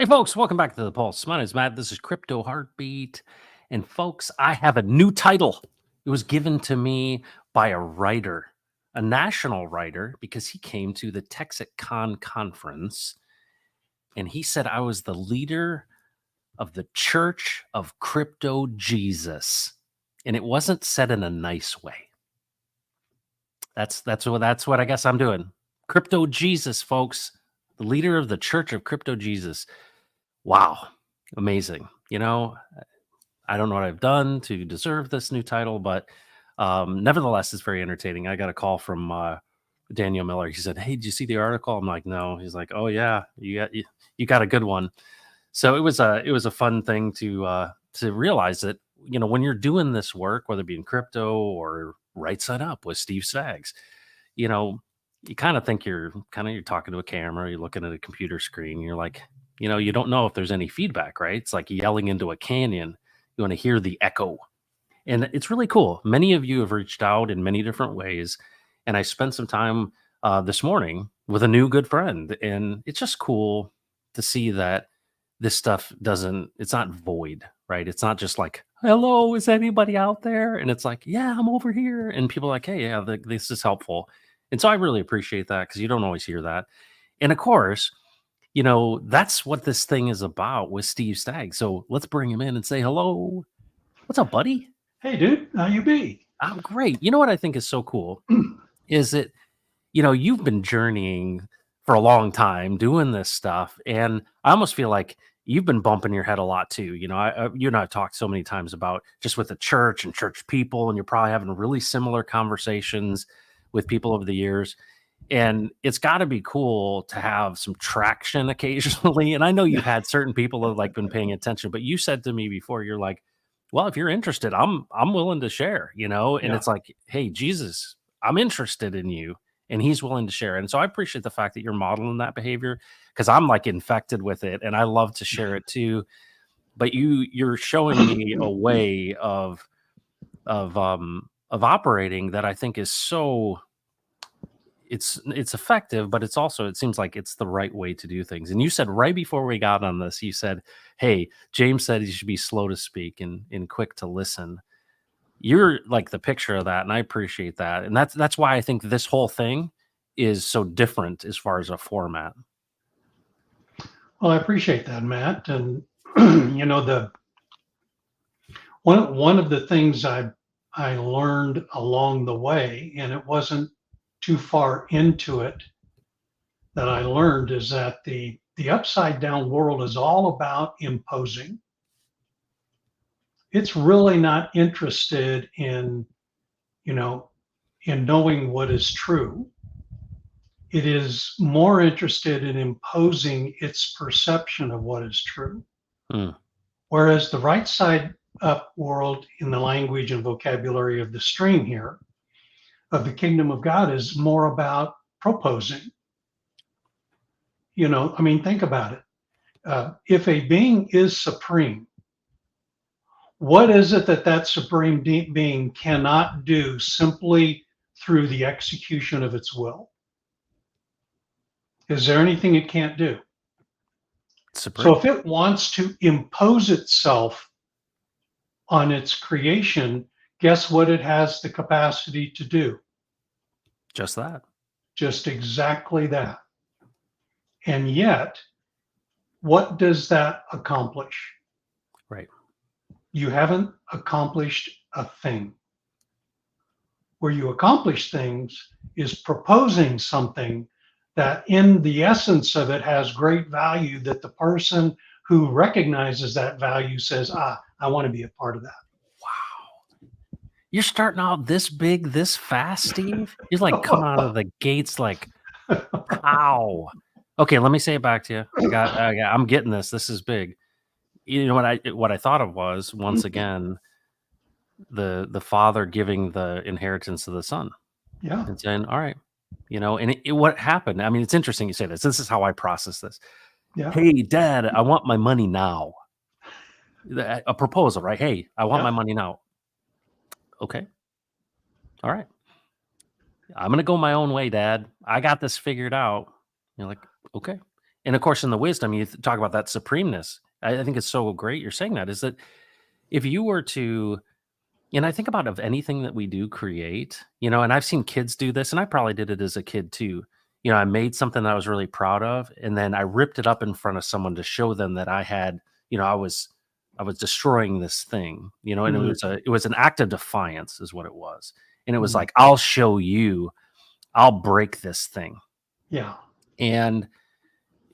folks, welcome back to the Pulse. My name is Matt. This is Crypto Heartbeat. And folks, I have a new title. It was given to me by a writer, a national writer, because he came to the TexitCon conference and he said I was the leader of the Church of Crypto Jesus. And it wasn't said in a nice way. That's what I guess I'm doing. Crypto Jesus, folks, the leader of the Church of Crypto Jesus. Wow, amazing. I don't know what I've done to deserve this new title, but nevertheless, it's very entertaining. I got a call from Daniel Miller. He said, "Hey, did you see the article?" I'm like, "No." He's like, "Oh yeah, you got a good one." So it was a fun thing to realize that when you're doing this work, whether it be in crypto or right side up with Steve Staggs, you know, you kind of think you're talking to a camera, you're looking at a computer screen, you're like, you don't know if there's any feedback, right? It's like yelling into a canyon. You want to hear the echo. And it's really cool. Many of you have reached out in many different ways. And I spent some time this morning with a new good friend. And it's just cool to see that this stuff it's not void, right? It's not just like, hello, is anybody out there? And it's like, yeah, I'm over here. And people are like, hey, yeah, this is helpful. And so I really appreciate that because you don't always hear that. And of course, that's what this thing is about with Steve Staggs. So let's bring him in and say hello. What's up, buddy? Hey, dude, how you be? I'm great. You know what I think is so cool is that, you've been journeying for a long time doing this stuff. And I almost feel like you've been bumping your head a lot too. You and I have talked so many times about just with the church and church people, and you're probably having really similar conversations with people over the years. And it's got to be cool to have some traction occasionally. And I know you've had certain people that have like been paying attention, but you said to me before, you're like, well, if you're interested, I'm willing to share, and Yeah. it's like, hey, Jesus, I'm interested in you. And he's willing to share. And so I appreciate the fact that you're modeling that behavior because I'm like infected with it and I love to share it too. But you're showing me a way of operating that I think is so it's effective, but it seems like it's the right way to do things. And you said right before we got on this, you said, hey, James said you should be slow to speak and quick to listen. You're like the picture of that, and I appreciate that. And that's why I think this whole thing is so different as far as a format. Well, I appreciate that, Matt. And the one of the things I learned along the way, and it wasn't too far into it that I learned, is that the upside down world is all about imposing. It's really not interested you know, in knowing what is true. It is more interested in imposing its perception of what is true. Hmm. Whereas the right side up world, in the language and vocabulary of the stream here, of the kingdom of God, is more about proposing. Think about it. If a being is supreme, what is it that supreme being cannot do simply through the execution of its will? Is there anything it can't do? Supreme. So if it wants to impose itself on its creation, guess what it has the capacity to do? Just that. Just exactly that. And yet, what does that accomplish? Right. You haven't accomplished a thing. Where you accomplish things is proposing something that in the essence of it has great value, that the person who recognizes that value says, I want to be a part of that. Wow. You're starting out this big, this fast, Steve? You're like coming out of the gates like, how? Okay, let me say it back to you. I'm getting this. This is big. You know what I thought of was once again the father giving the inheritance to the son Yeah. and saying, all right, and what happened? I mean, it's interesting you say this. This is how I process this. Yeah. Hey, Dad, I want my money now. A proposal, right? Hey, I want my money now. Okay. All right. I'm gonna go my own way, Dad. I got this figured out. You're like, okay. And of course, in the wisdom, you talk about that supremeness. I think it's so great you're saying that, is that if you were to, and I think about of anything that we do create, and I've seen kids do this, and I probably did it as a kid too. I made something that I was really proud of, and then I ripped it up in front of someone to show them that I had, I was destroying this thing, and it Mhm. was an act of defiance, is what it was. And it was Mhm. like, I'll show you, I'll break this thing. Yeah. And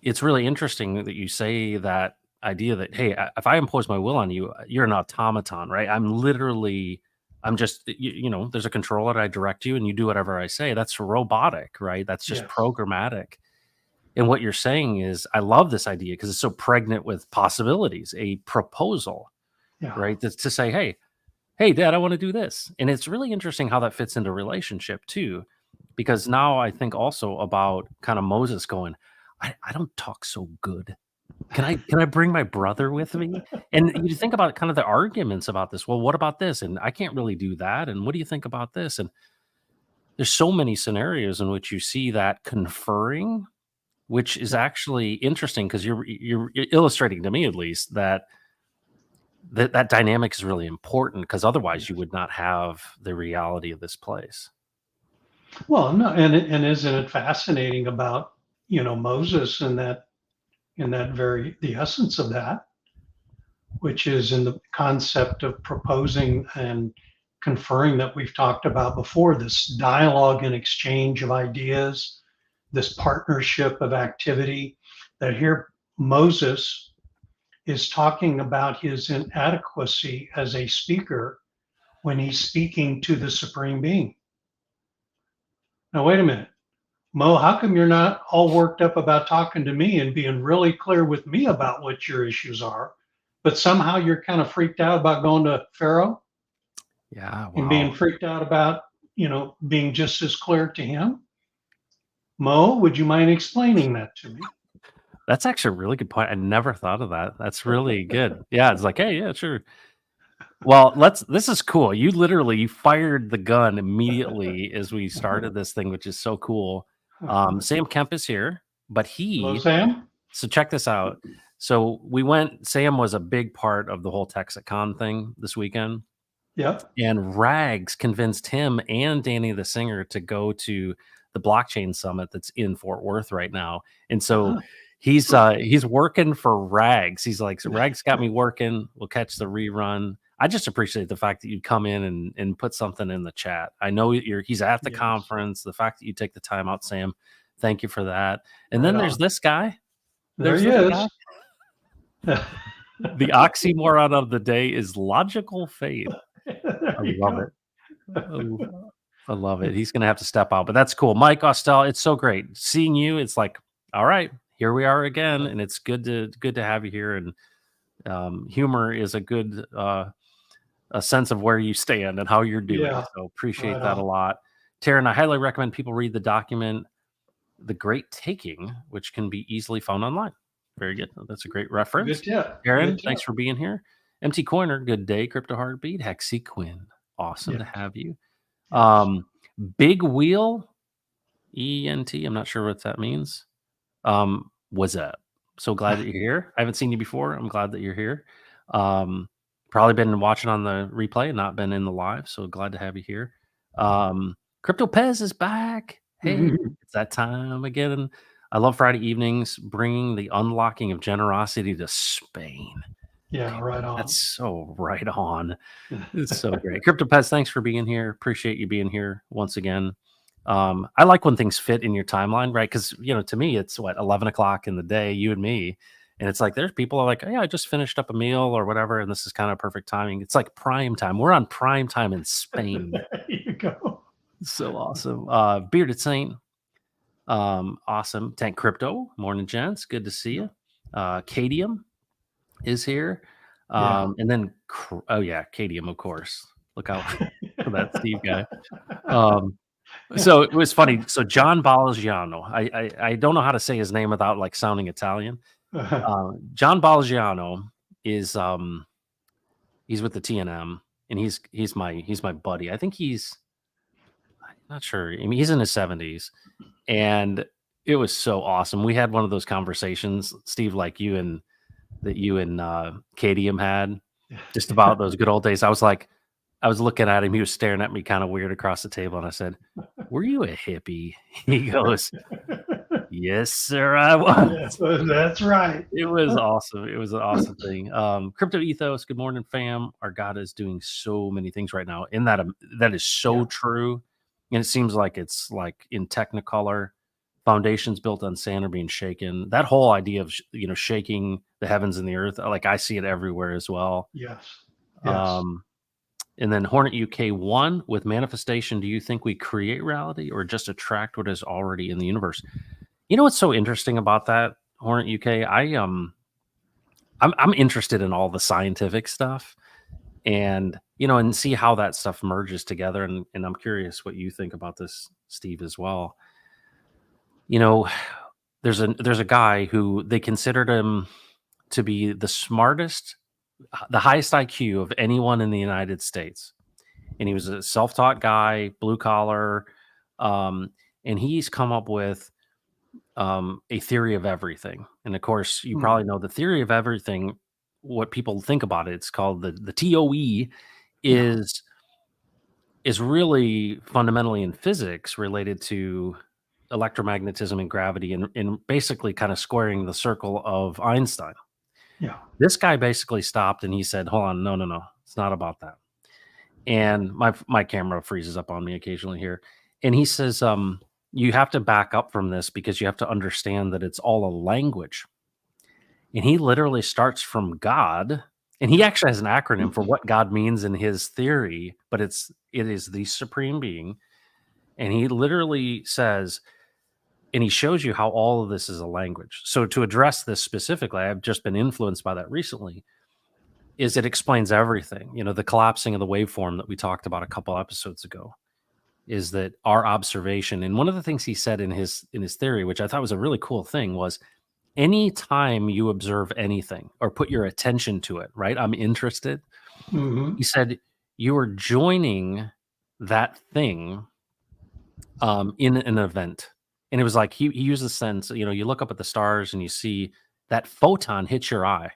it's really interesting that you say that idea that, hey, if I impose my will on you, you're an automaton, right? I'm just, there's a controller that I direct you and you do whatever I say. That's robotic, right? That's just Yes. programmatic. And what you're saying is, I love this idea because it's so pregnant with possibilities, a proposal, Yeah. right? That's to say, hey, dad, I want to do this. And it's really interesting how that fits into relationship too, because now I think also about kind of Moses going, I don't talk so good. Can I bring my brother with me? And you think about kind of the arguments about this. Well, what about this? And I can't really do that. And what do you think about this? And there's so many scenarios in which you see that conferring, which is Yeah. actually interesting because you're illustrating to me, at least, that dynamic is really important, because otherwise you Yes. would not have the reality of this place. Well, no, and isn't it fascinating about, Moses and that very the essence of that, which is in the concept of proposing and conferring that we've talked about before, this dialogue and exchange of ideas, this partnership of activity, that here Moses is talking about his inadequacy as a speaker when he's speaking to the supreme being. Now, wait a minute. Mo, how come you're not all worked up about talking to me and being really clear with me about what your issues are, but somehow you're kind of freaked out about going to Pharaoh Yeah, and wow. being freaked out about, being just as clear to him? Mo, would you mind explaining that to me? That's actually a really good point. I never thought of that. That's really good. Yeah, it's like, hey, yeah, sure. Well, this is cool. You fired the gun immediately as we started this thing, which is so cool. Sam Kemp is here, but Hello, Sam. so check this out. So Sam was a big part of the whole Texacon thing this weekend. Yep. And Rags convinced him and Danny the singer to go to the blockchain summit that's in Fort Worth right now. And so Uh-huh. he's working for Rags. He's like, "So Rags got me working. We'll catch the rerun." I just appreciate the fact that you come in and put something in the chat. I know he's at the Yes. conference. The fact that you take the time out, Sam, thank you for that. And Right then there's on. this guy. There There's he this is. guy. The oxymoron of the day is logical faith. There I you love go. it. I love it. He's gonna have to step out, but that's cool. Mike Ostel, it's so great seeing you. It's like, all right, here we are again, and it's good to have you here. And humor is a good a sense of where you stand and how you're doing. Yeah. So Right appreciate that a on. lot. Taryn, I highly recommend people read the document "The Great Taking," which can be easily found online. Very good. That's a great Good reference. tip. Good Aaron, tip. thanks for being here. MT Coiner, good day. Crypto Heartbeat, Hexy Quinn, awesome to Yes. have you. Yes. Um, Big Wheel, ENT, I'm not sure what that means. What's up? So glad that you're here. I haven't seen you before. I'm glad that you're here. Um, Probably been watching on the replay and not been in the live. So glad to have you here. Crypto Pez is back. Hey, it's that time again. I love Friday evenings, bringing the unlocking of generosity to Spain. Yeah. Right on. That's so right on. It's so great. CryptoPets, thanks for being here. Appreciate you being here once again. I like when things fit in your timeline, right? Because to me, it's what 11 o'clock in the day, you and me, and it's like there's people are like, "Oh, yeah, I just finished up a meal or whatever," and this is kind of perfect timing. It's like prime time. We're on prime time in Spain. There you go. So awesome. Bearded Saint, awesome. Tank Crypto, morning, gents. Good to see you. Cadium is here. Yeah. And then, oh yeah, Cadium, of course. Look out for that Steve guy. Um, so it was funny. So John Balagiano, I don't know how to say his name without like sounding Italian. John Balagiano is he's with the TNM, and he's my buddy. I think I'm not sure. I mean, he's in his 70s, and It was so awesome. We had one of those conversations, Steve, like you and Kadium had, just about those good old days. I was looking at him. He was staring at me kind of weird across the table, and I said, "Were you a hippie?" He goes, "Yes, sir, I Yeah, was." that's right. It was awesome. It was an awesome thing. Crypto Ethos, good morning, fam. Our God is doing so many things right now. And that is so Yeah, true. And it seems like it's like in Technicolor, foundations built on sand are being shaken. That whole idea of shaking the heavens and the earth, like I see it everywhere as well. yes, yes. Um, and then Hornet UK one with manifestation. Do you think we create reality or just attract what is already in the universe? You know what's so interesting about that, Hornet UK? I'm interested in all the scientific stuff and and see how that stuff merges together. And I'm curious what you think about this, Steve, as well. You know, there's a guy who they considered him to be the smartest, the highest IQ of anyone in the United States. And he was a self-taught guy, blue collar. Um, and he's come up with a theory of everything. And of course, you Hmm. probably know the theory of everything. What people think about it, it's called the TOE, Yeah, is is really fundamentally in physics related to electromagnetism and gravity, and basically kind of squaring the circle of Einstein. yeah, This guy basically stopped and he said, "Hold on, no, no, no, it's not about that." And my camera freezes up on me occasionally here, and he says, "You have to back up from this because you have to understand that it's all a language." And he literally starts from God, and he yeah, actually has an acronym for what God means in his theory, but it is the supreme being. And he literally says, and he shows you how all of this is a language. So to address this specifically, I've just been influenced by that recently, is it explains everything. The collapsing of the waveform that we talked about a couple episodes ago is that our observation, and one of the things he said in his theory, which I thought was a really cool thing, was anytime you observe anything or put your attention to it, right? I'm interested. hmm, He said you are joining that thing in an event. And it was like he used the sense, you look up at the stars and you see that photon hit your eye.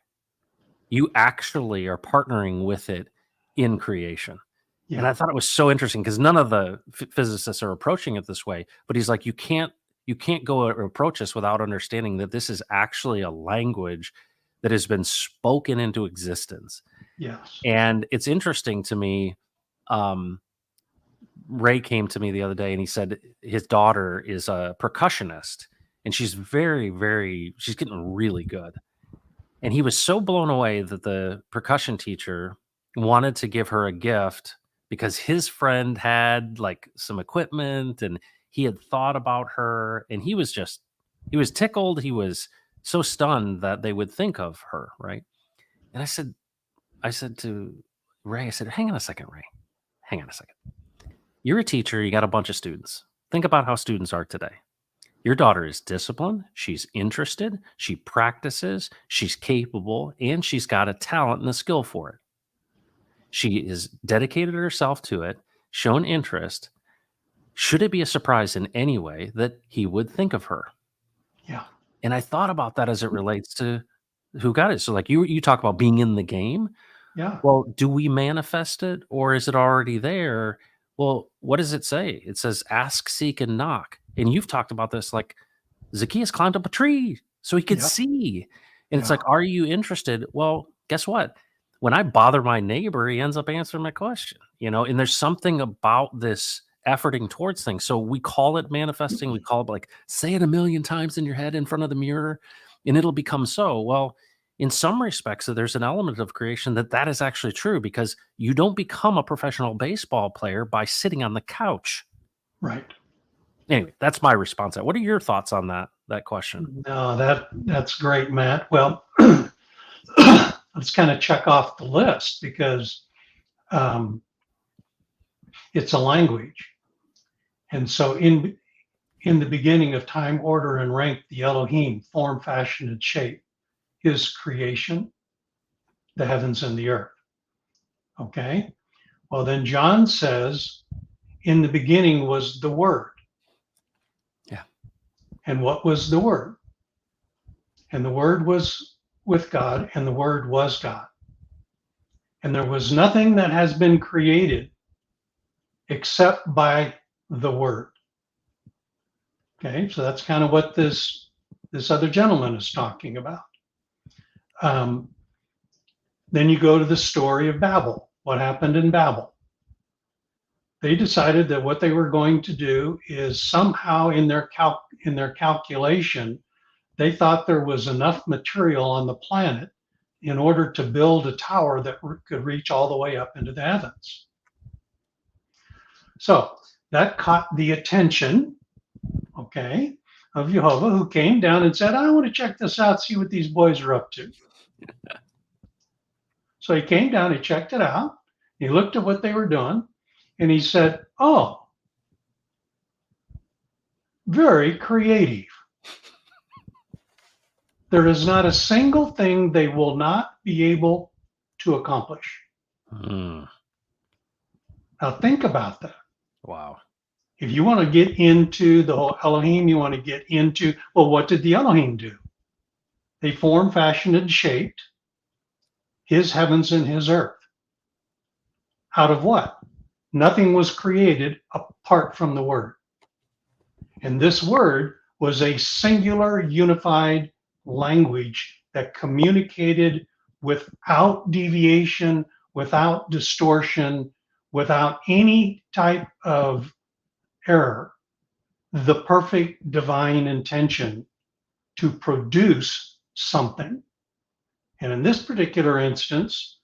You actually are partnering with it in creation. And yeah, I thought it was so interesting because none of the physicists are approaching it this way. But he's like, you can't go or approach this without understanding that this is actually a language that has been spoken into existence. yes, And it's interesting to me. Um, Ray came to me the other day and he said his daughter is a percussionist and she's she's getting really good. And he was so blown away that the percussion teacher wanted to give her a gift because his friend had like some equipment and he had thought about her and he was tickled. He was so stunned that they would think of her, right? And I said to Ray, I said, hang on a second, Ray. Hang on a second. You're a teacher, you got a bunch of students. Think about how students are today. Your daughter is disciplined, she's interested, she practices, she's capable, and she's got a talent and a skill for it. She is dedicated herself to it, shown interest. Should it be a surprise in any way that he would think of her? yeah, And I thought about that as it relates to who God is. So, like you talk about being in the game. yeah, Well, do we manifest it or is it already there? Well, what does it say? It says, ask, seek, and knock. And you've talked about this like Zacchaeus climbed up a tree so he could yeah, see. And it's yeah, like, are you interested? Well, guess what? When I bother my neighbor, he ends up answering my question. And there's something about this efforting towards things. So we call it manifesting. We call it like, say it a million times in your head in front of the mirror and it'll become so. Well, in some respects, there's an element of creation that is actually true because you don't become a professional baseball player by sitting on the couch. right. Anyway, that's my response. What are your thoughts on that question? No, that's great, Matt. Well, let's kind of check off the list because um, it's a language, and so in the beginning of time, order, and rank, the Elohim, form, fashion, and shape, his creation, the heavens and the earth. Okay. Well, then John says, in the beginning was the Word, Yeah. And what was the Word? And the Word was with God, and the Word was God. And there was nothing that has been created except by the Word. Okay, so that's kind of what this other gentleman is talking about. Then you go to the story of Babel. What happened in Babel? They decided that what they were going to do is somehow in their calculation, they thought there was enough material on the planet in order to build a tower that could reach all the way up into the heavens. So that caught the attention, okay, of Jehovah, who came down and said, I want to check this out, see what these boys are up to. So he came down, he checked it out, he looked at what they were doing, and he said, oh, very creative. There is not a single thing they will not be able to accomplish. Mm. Now think about that. Wow. If you want to get into the whole Elohim, you want to get into, well, what did the Elohim do? They formed, fashioned, and shaped his heavens and his earth. Out of what? Nothing was created apart from the Word. And this Word was a singular, unified language that communicated without deviation, without distortion, without any type of error, the perfect divine intention to produce something. And in this particular instance,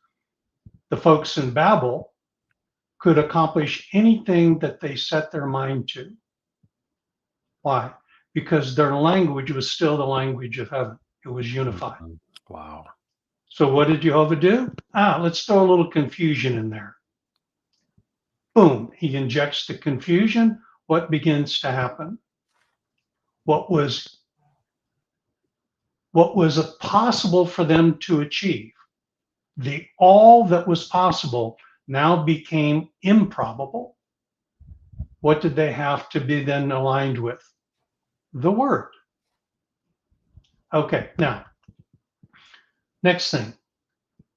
the folks in Babel could accomplish anything that they set their mind to. Why? Because their language was still the language of heaven. It was unified. Wow. So what did Jehovah do? Let's throw a little confusion in there. Boom, he injects the confusion. What begins to happen? What was possible for them to achieve? All that was possible now became improbable. What did they have to be then aligned with? The Word. Okay, now, next thing.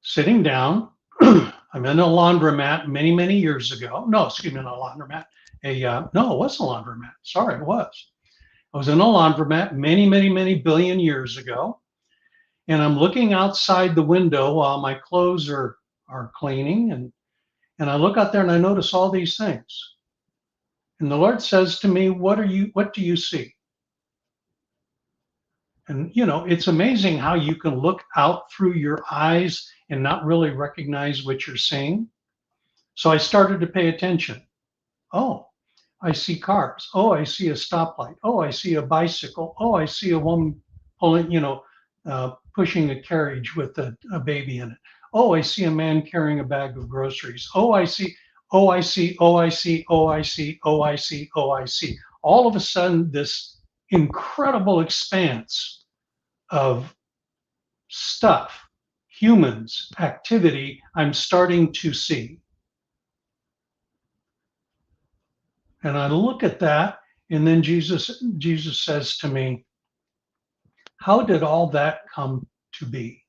Sitting down, I'm in a laundromat many, many years ago. No, excuse me, not a laundromat. No, it was a laundromat. Sorry, it was. I was in a laundromat many, many, many billion years ago. And I'm looking outside the window while my clothes are cleaning. And I look out there and I notice all these things. And the Lord says to me, what do you see? And, it's amazing how you can look out through your eyes and not really recognize what you're seeing. So I started to pay attention. Oh, I see cars. Oh, I see a stoplight. Oh, I see a bicycle. Oh, I see a woman pulling, pushing a carriage with a baby in it. Oh, I see a man carrying a bag of groceries. Oh, I see. Oh, I see. Oh, I see. Oh, I see. Oh, I see. Oh, I see. All of a sudden, this incredible expanse of stuff, humans, activity, I'm starting to see. And I look at that, and then Jesus says to me, how did all that come to be?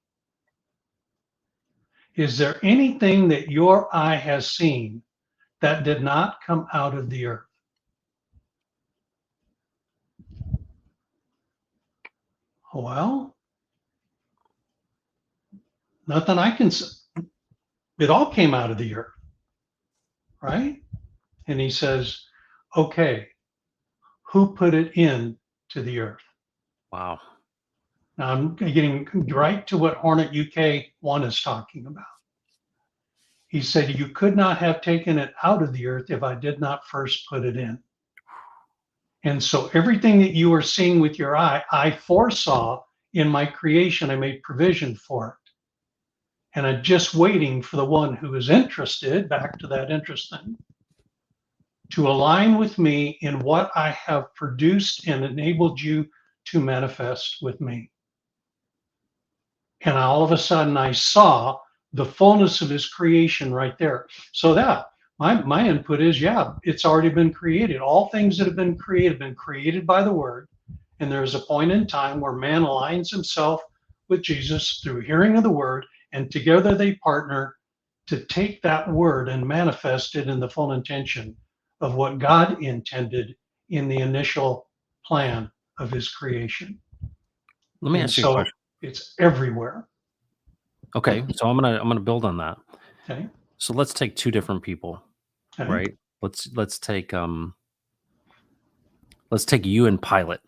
Is there anything that your eye has seen that did not come out of the earth? Well, nothing I can see. It all came out of the earth, right? And he says, okay, who put it in to the earth? Wow. Now I'm getting right to what Hornet UK 1 is talking about. He said, you could not have taken it out of the earth if I did not first put it in. And so everything that you are seeing with your eye, I foresaw in my creation. I made provision for it. And I'm just waiting for the one who is interested, back to that interest thing, to align with me in what I have produced and enabled you to manifest with me. And all of a sudden I saw the fullness of his creation right there. So that my input is, yeah, it's already been created. All things that have been created by the Word, And there is a point in time where man aligns himself with Jesus through hearing of the word, and together they partner to take that word and manifest it in the full intention of what God intended in the initial plan of his creation. Let me And ask you a so question. it's everywhere. Okay, so I'm gonna build on that. Okay. So let's take two different people, Okay. right? Let's take you and Pilate.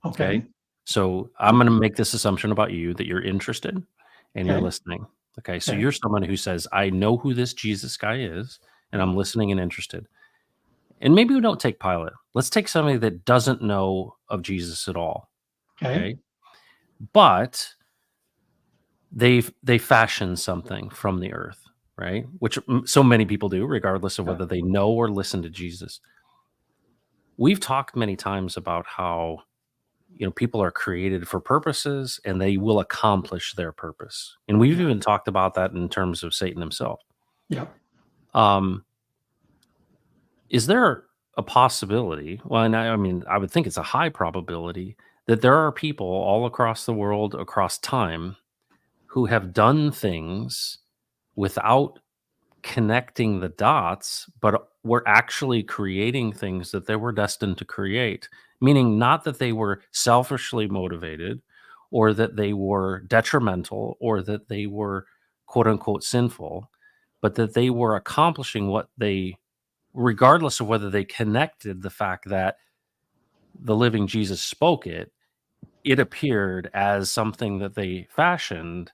Okay. Okay. So I'm going to make this assumption about you that you're interested and you're Okay. listening. Okay. So Okay. you're someone who says, I know who this Jesus guy is, and I'm listening and interested. And maybe we don't take Pilate. Let's take somebody that doesn't know of Jesus at all. Okay. Okay. But they fashion something from the earth, right? Which so many people do, regardless of Yeah. whether they know or listen to Jesus. We've talked many times about how people are created for purposes and they will accomplish their purpose. And we've Yeah. even talked about that in terms of Satan himself. Yeah. Um, is there a possibility? Well, and I mean, I would think it's a high probability that there are people all across the world, across time, who have done things without connecting the dots, but were actually creating things that they were destined to create. Meaning, not that they were selfishly motivated or that they were detrimental or that they were quote unquote sinful, but that they were accomplishing what they, regardless of whether they connected the fact that the living Jesus spoke it, it appeared as something that they fashioned.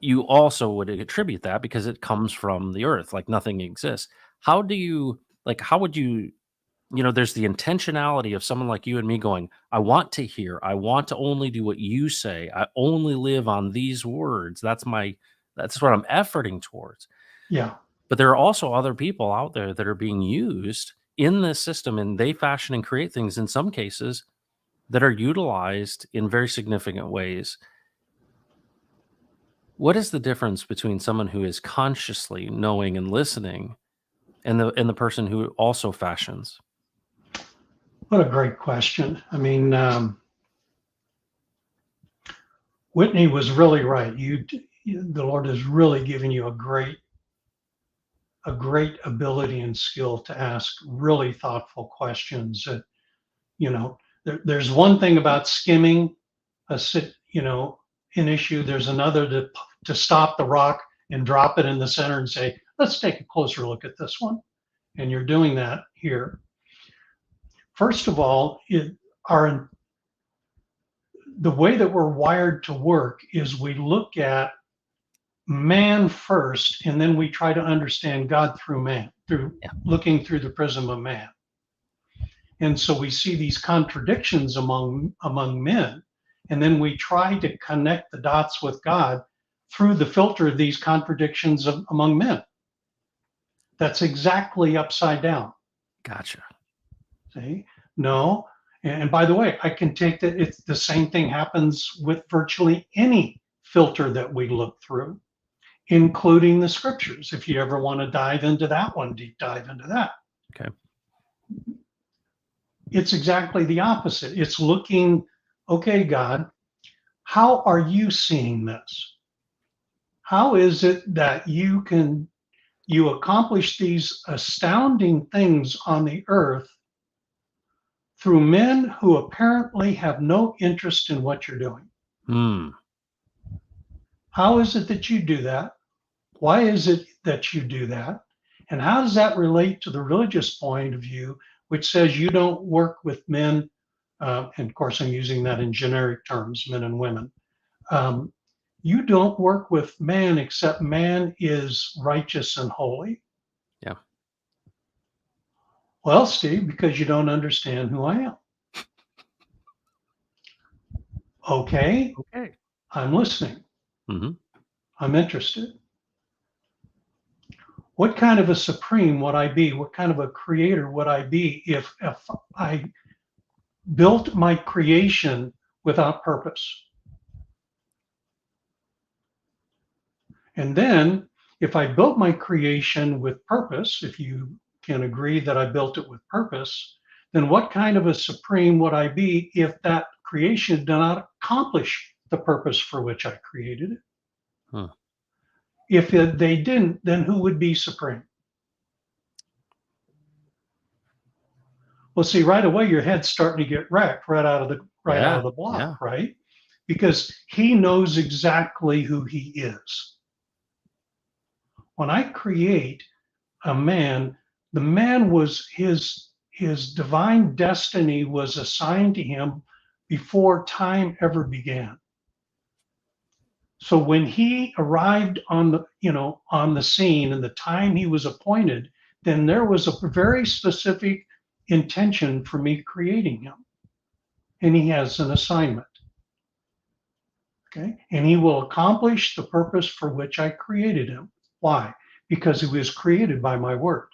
You also would attribute that because it comes from the earth, like nothing exists. How do you how would you there's the intentionality of someone like you and me going, I want to hear, I want to only do what you say. I only live on these words. That's what I'm efforting towards. Yeah. But there are also other people out there that are being used in this system and they fashion and create things in some cases that are utilized in very significant ways. What is the difference between someone who is consciously knowing and listening and the person who also fashions? What a great question. I mean, Whitney was really right. The Lord has really given you a great ability and skill to ask really thoughtful questions. That there's one thing about skimming a an issue. There's another to stop the rock and drop it in the center and say, let's take a closer look at this one. And you're doing that here. First of all, our the way that we're wired to work is we look at man first, and then we try to understand God through man, through Yeah, looking through the prism of man. And so we see these contradictions among men, and then we try to connect the dots with God through the filter of these contradictions among men. That's exactly upside down. gotcha. See? No. And by the way, I can take that it's the same thing happens with virtually any filter that we look through, including the scriptures. If you ever want to dive into that one, deep dive into that. Okay. It's exactly the opposite. It's looking, okay, God, how are you seeing this? How is it that you accomplish these astounding things on the earth through men who apparently have no interest in what you're doing? Hmm. How is it that you do that? Why is it that you do that? And how does that relate to the religious point of view, which says you don't work with men? And of course, I'm using that in generic terms, men and women. Um, you don't work with man except man is righteous and holy. Yeah. Well, Steve, because you don't understand who I am. Okay, Okay. I'm listening. Hmm. I'm interested. What kind of a supreme would I be? What kind of a creator would I be if I built my creation without purpose? And then if I built my creation with purpose, if you can agree that I built it with purpose, then what kind of a supreme would I be if that creation did not accomplish the purpose for which I created it? Hmm. If they didn't, then who would be supreme? Well, see, right away your head's starting to get wrecked right out of the Yeah. block, right? Because he knows exactly who he is. When I create a man, the man was his divine destiny was assigned to him before time ever began. So when he arrived on the scene and the time he was appointed, then there was a very specific intention for me creating him. And he has an assignment. Okay. And he will accomplish the purpose for which I created him. Why? Because he was created by my word.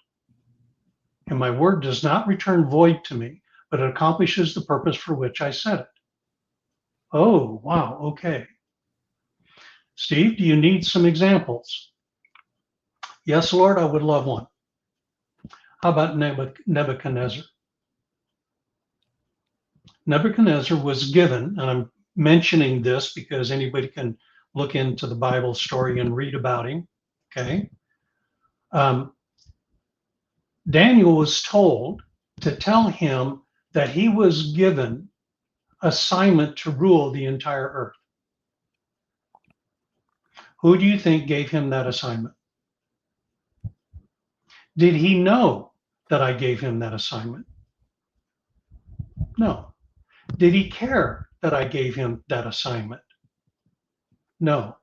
And my word does not return void to me, but it accomplishes the purpose for which I sent it. Oh, wow. Okay. Steve, do you need some examples? Yes, Lord, I would love one. How about Nebuchadnezzar? Nebuchadnezzar was given, and I'm mentioning this because anybody can look into the Bible story and read about him. Okay. Daniel was told to tell him that he was given assignment to rule the entire earth. Who do you think gave him that assignment? Did he know that I gave him that assignment? No. Did he care that I gave him that assignment? No.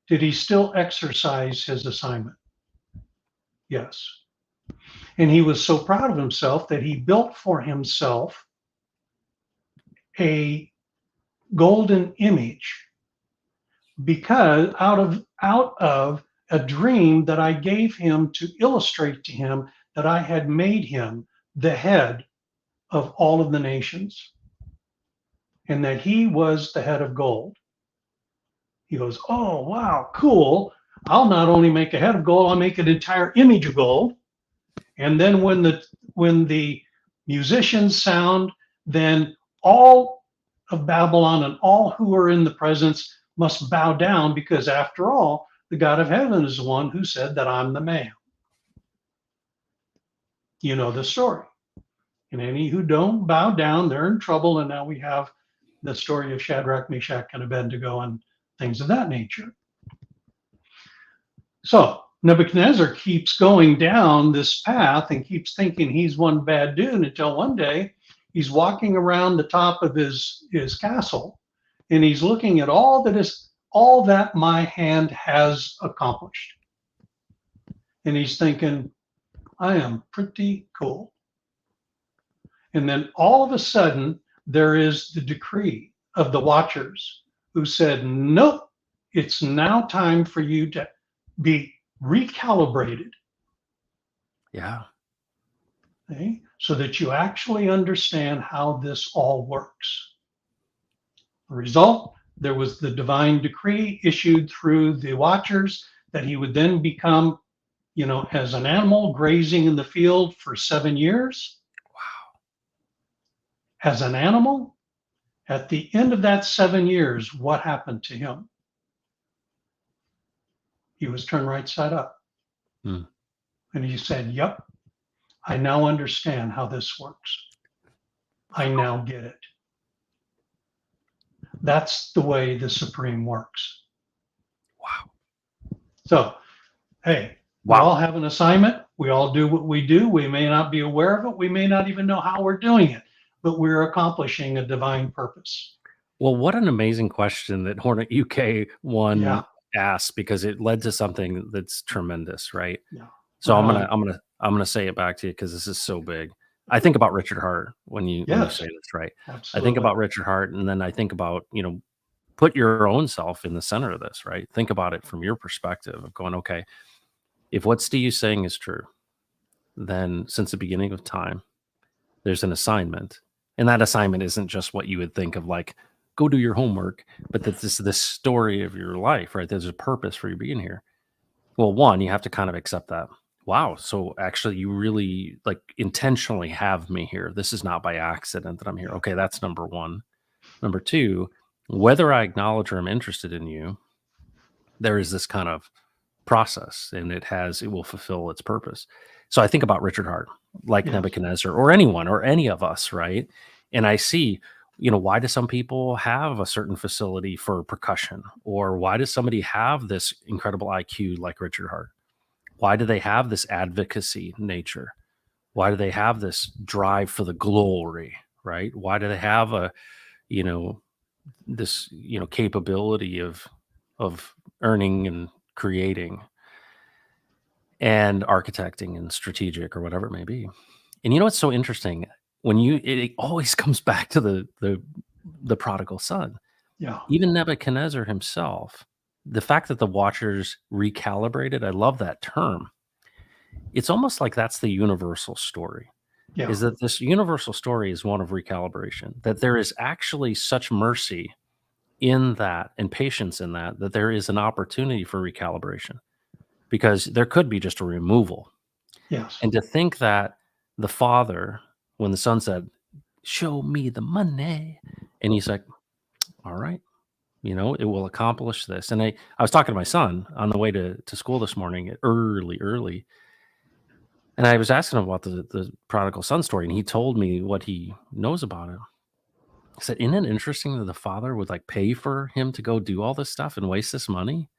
Did he still exercise his assignment? Yes. And he was so proud of himself that he built for himself a golden image because out of a dream that I gave him to illustrate to him that I had made him the head of all of the nations and that he was the head of gold. He goes, oh, wow, cool. I'll not only make a head of gold, I'll make an entire image of gold. And then when the musicians sound, then all of Babylon and all who are in the presence must bow down because after all, the God of heaven is the one who said that I'm the man. You know the story. And any who don't bow down, they're in trouble. And now we have the story of Shadrach, Meshach, and Abednego and things of that nature. So Nebuchadnezzar keeps going down this path and keeps thinking he's one bad dude until one day he's walking around the top of his castle and he's looking at all that my hand has accomplished. And he's thinking, I am pretty cool. And then all of a sudden, there is the decree of the watchers who said, nope, it's now time for you to be recalibrated. Yeah. Okay? So that you actually understand how this all works. The result, there was the divine decree issued through the watchers that he would then become, as an animal grazing in the field for 7 years. Wow. As an animal, at the end of that 7 years, what happened to him? He was turned right side up. Hmm. And he said, yep, I now understand how this works. I now get it. That's the way the Supreme works. Wow. So, hey, we all have an assignment. We all do what we do. We may not be aware of it. We may not even know how we're doing it, but we're accomplishing a divine purpose. Well, what an amazing question that Hornet UK1 asked, because it led to something that's tremendous, right? Yeah. So I'm gonna say it back to you because this is so big. I think about Richard Hart when you say this, right? Absolutely. I think about Richard Hart, and then I think about, put your own self in the center of this, right? Think about it from your perspective of going, okay, if what Steve's saying is true, then since the beginning of time, there's an assignment. And that assignment isn't just what you would think of like, go do your homework, but that this is the story of your life, right? There's a purpose for you being here. Well, one, you have to kind of accept that. Wow. So actually, you really like intentionally have me here. This is not by accident that I'm here. Yeah. Okay, that's number one. Number two, whether I acknowledge or I'm interested in you, there is this kind of process and it will fulfill its purpose. So I think about Richard Hart, like Yes. Nebuchadnezzar or anyone or any of us, right? And I see, why do some people have a certain facility for percussion? Or why does somebody have this incredible IQ like Richard Hart? Why do they have this advocacy nature? Why do they have this drive for the glory, right? Why do they have you know, this, capability of earning and creating and architecting and strategic or whatever it may be. And you know what's so interesting? When it always comes back to the prodigal son. Yeah. Even Nebuchadnezzar himself, the fact that the watchers recalibrated, I love that term. It's almost like that's the universal story. Yeah. Is that this universal story is one of recalibration, that there is actually such mercy in that and patience in that, that there is an opportunity for recalibration because there could be just a removal. Yes. And to think that the father, when the son said, "Show me the money," and he's like, "All right, it will accomplish this." And I was talking to my son on the way to school this morning early, and I was asking him about the prodigal son story, and he told me what he knows about it. He said, "Isn't it interesting that the father would like pay for him to go do all this stuff and waste this money?"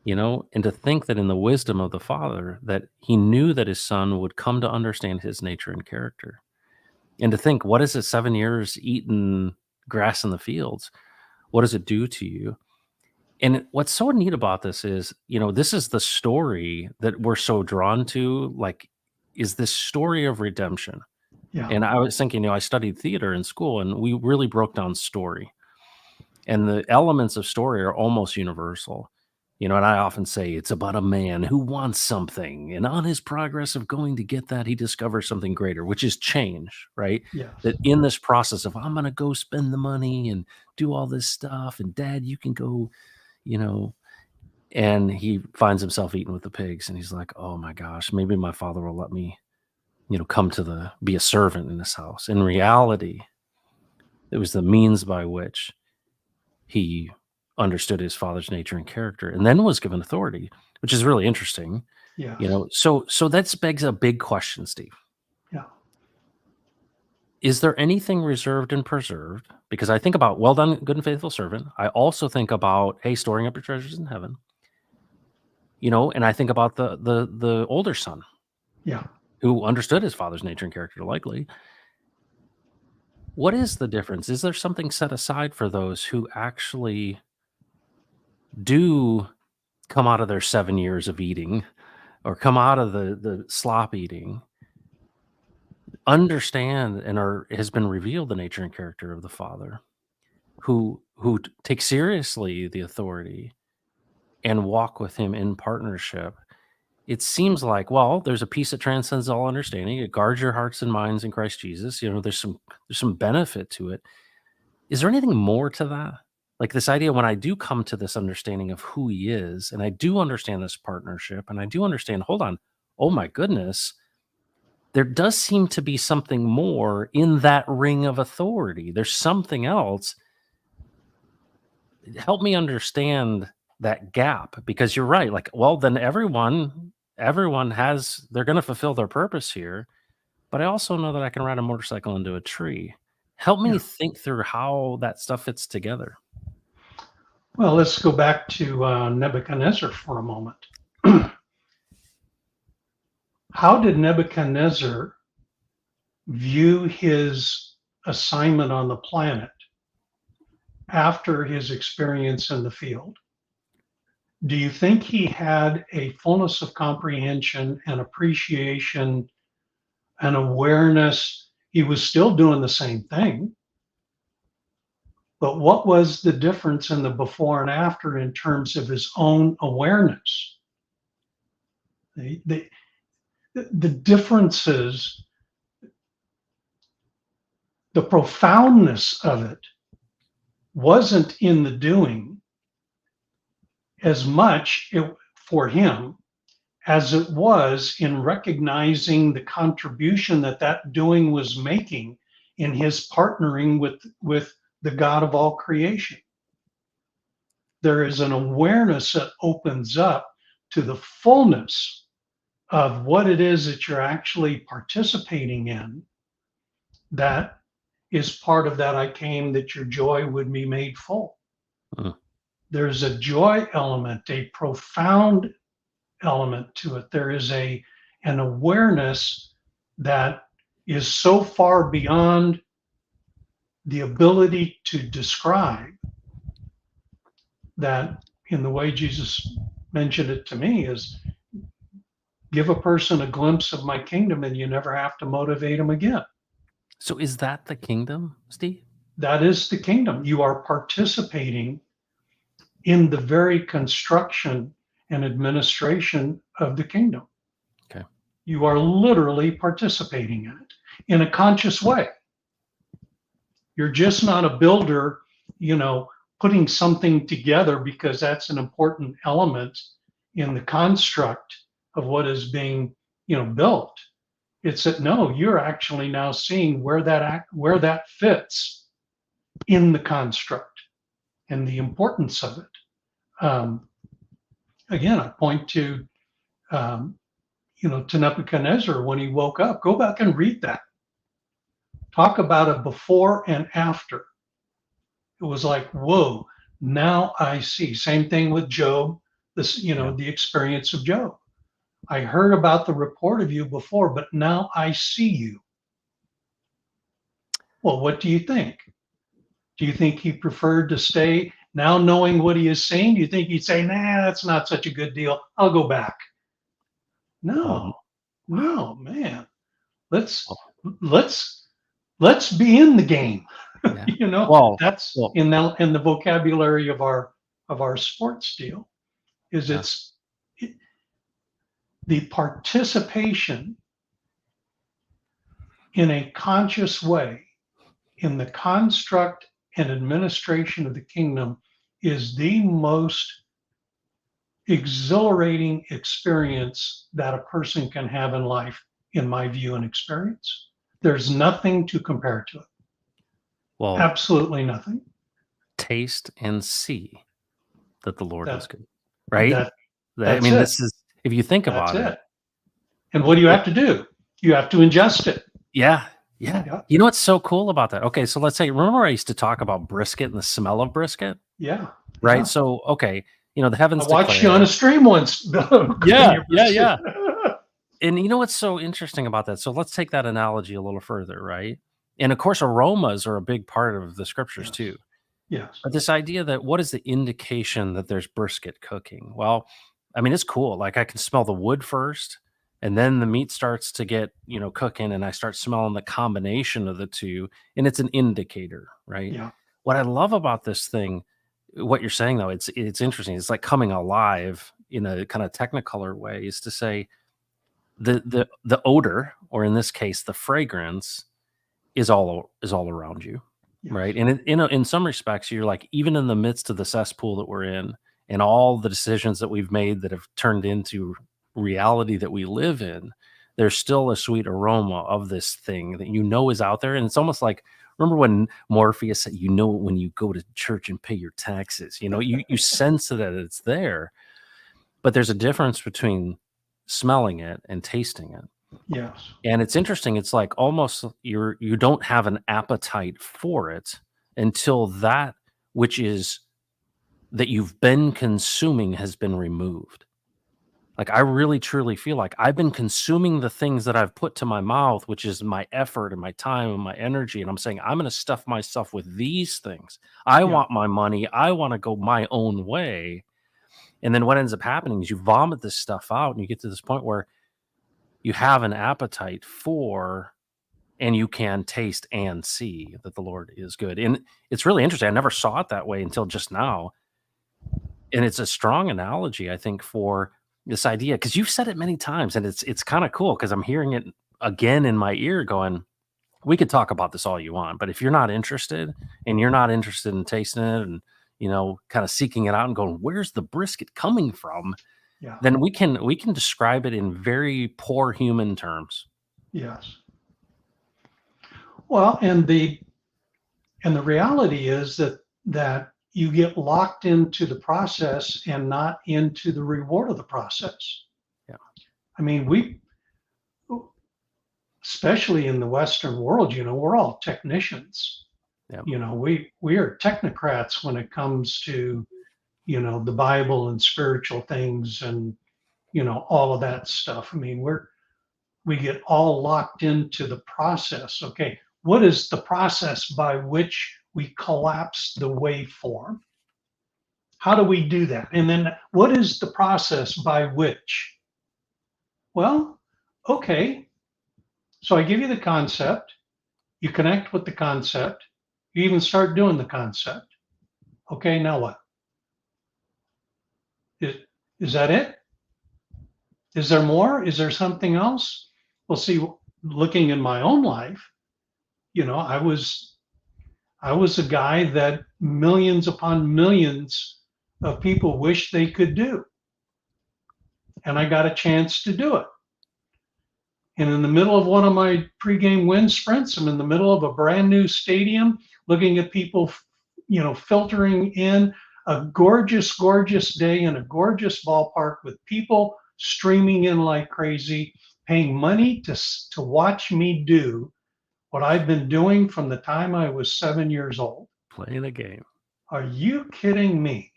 And to think that in the wisdom of the father, that he knew that his son would come to understand his nature and character. And to think, what is it, 7 years eating grass in the fields? What does it do to you? And what's so neat about this is, this is the story that we're so drawn to, like, is this story of redemption. Yeah. And I was thinking, I studied theater in school and we really broke down story. And the elements of story are almost universal. And I often say it's about a man who wants something, and on his progress of going to get that, he discovers something greater, which is change, right? Yes. That in this process of I'm gonna go spend the money and do all this stuff, and dad, you can go, you know, and he finds himself eating with the pigs, and he's like, oh my gosh, maybe my father will let me, come to be a servant in this house. In reality, it was the means by which he understood his father's nature and character and then was given authority, which is really interesting. Yes. So that begs a big question, Steve. Yeah. Is there anything reserved and preserved? Because I think about well done, good and faithful servant. I also think about, hey, storing up your treasures in heaven. And I think about the older son Yeah. who understood his father's nature and character likely. What is the difference? Is there something set aside for those who actually do come out of their 7 years of eating or come out of the slop eating, understand and has been revealed the nature and character of the father who take seriously the authority and walk with him in partnership? It seems like, well, there's a peace that transcends all understanding. It guards your hearts and minds in Christ Jesus. There's some benefit to it. Is there anything more to that? Like this idea, when I do come to this understanding of who he is, and I do understand this partnership, and I do understand, hold on, oh my goodness, there does seem to be something more in that ring of authority. There's something else. Help me understand that gap, because you're right. Like, well, then everyone they're going to fulfill their purpose here. But I also know that I can ride a motorcycle into a tree. Help me Yeah. think through how that stuff fits together. Well, let's go back to Nebuchadnezzar for a moment. How did Nebuchadnezzar view his assignment on the planet after his experience in the field? Do you think he had a fullness of comprehension and appreciation and awareness? He was still doing the same thing, but what was the difference in the before and after in terms of his own awareness? The differences, the profoundness of it wasn't in the doing as much for him as it was in recognizing the contribution that that doing was making in his partnering with the God of all creation. There is an awareness that opens up to the fullness of what it is that you're actually participating in, that is part of that I came that your joy would be made full. Mm. There's a joy element, a profound element to it. There is an awareness that is so far beyond the ability to describe, that in the way Jesus mentioned it to me is, give a person a glimpse of my kingdom and you never have to motivate them again. So is that the kingdom, Steve? That is the kingdom. You are participating in the very construction and administration of the kingdom. Okay. You are literally participating in it in a conscious way. You're just not a builder, putting something together because that's an important element in the construct of what is being, built. It's that no, you're actually now seeing where that fits in the construct and the importance of it. Again, I point to to Nebuchadnezzar when he woke up. Go back and read that. Talk about a before and after. It was like, whoa, now I see. Same thing with Job, the experience of Job. I heard about the report of you before, but now I see you. Well, what do you think? Do you think he preferred to stay now knowing what he is saying? Do you think he'd say, nah, that's not such a good deal, I'll go back? No, no, man. Let's be in the game. Yeah. That's in the vocabulary of our sports deal. It's the participation in a conscious way in the construct and administration of the kingdom is the most exhilarating experience that a person can have in life, in my view and experience. There's nothing to compare to it. Well, absolutely nothing. Taste and see that the Lord is good, right? This is, if you think about it. And what do you have to do? You have to ingest it. Yeah. You know what's so cool about that? Okay, so let's say, remember I used to talk about brisket and the smell of brisket? Yeah. Right. Yeah. So, okay, the heavens. I watched you on a stream once. Yeah. And you know what's so interesting about that? So let's take that analogy a little further, right? And of course, aromas are a big part of the scriptures too. Yes. But this idea that what is the indication that there's brisket cooking? Well, I mean, it's cool. Like I can smell the wood first, and then the meat starts to get, cooking, and I start smelling the combination of the two, and it's an indicator, right? Yeah. What I love about this thing, what you're saying though, it's interesting. It's like coming alive in a kind of technicolor way, is to say the odor, or in this case, the fragrance, is all around you. Yes. Right. And in some respects, you're like, even in the midst of the cesspool that we're in and all the decisions that we've made that have turned into reality that we live in, there's still a sweet aroma of this thing that is out there. And it's almost like, remember when Morpheus said, when you go to church and pay your taxes, you sense that it's there. But there's a difference between smelling it and tasting it. Yes. And it's interesting. It's like almost you don't have an appetite for it until that which is that you've been consuming has been removed. Like I really truly feel like I've been consuming the things that I've put to my mouth, which is my effort and my time and my energy. And I'm saying, I'm going to stuff myself with these things. I want my money. I want to go my own way. And then what ends up happening is you vomit this stuff out and you get to this point where you have an appetite for, and you can taste and see that the Lord is good. And it's really interesting. I never saw it that way until just now. And it's a strong analogy, I think, for this idea, because you've said it many times, and it's kind of cool because I'm hearing it again in my ear going, we could talk about this all you want, but if you're not interested and you're not interested in tasting it and, kind of seeking it out and going, where's the brisket coming from? Yeah. then we can describe it in very poor human terms. Yes. Well, and the reality is that you get locked into the process and not into the reward of the process. Yeah. I mean, especially in the Western world, we're all technicians. Yeah. We are technocrats when it comes to, the Bible and spiritual things and, all of that stuff. I mean, we get all locked into the process. Okay, what is the process by which we collapse the waveform? How do we do that? And then what is the process by which? Well, okay, so I give you the concept, you connect with the concept, you even start doing the concept. Okay, now what? Is that it? Is there more? Is there something else? Well, see, looking in my own life, I was a guy that millions upon millions of people wish they could do. And I got a chance to do it. And in the middle of one of my pregame wind sprints, I'm in the middle of a brand new stadium looking at people, filtering in, a gorgeous, gorgeous day in a gorgeous ballpark with people streaming in like crazy, paying money to watch me do what I've been doing from the time I was 7 years old. Playing a game. Are you kidding me?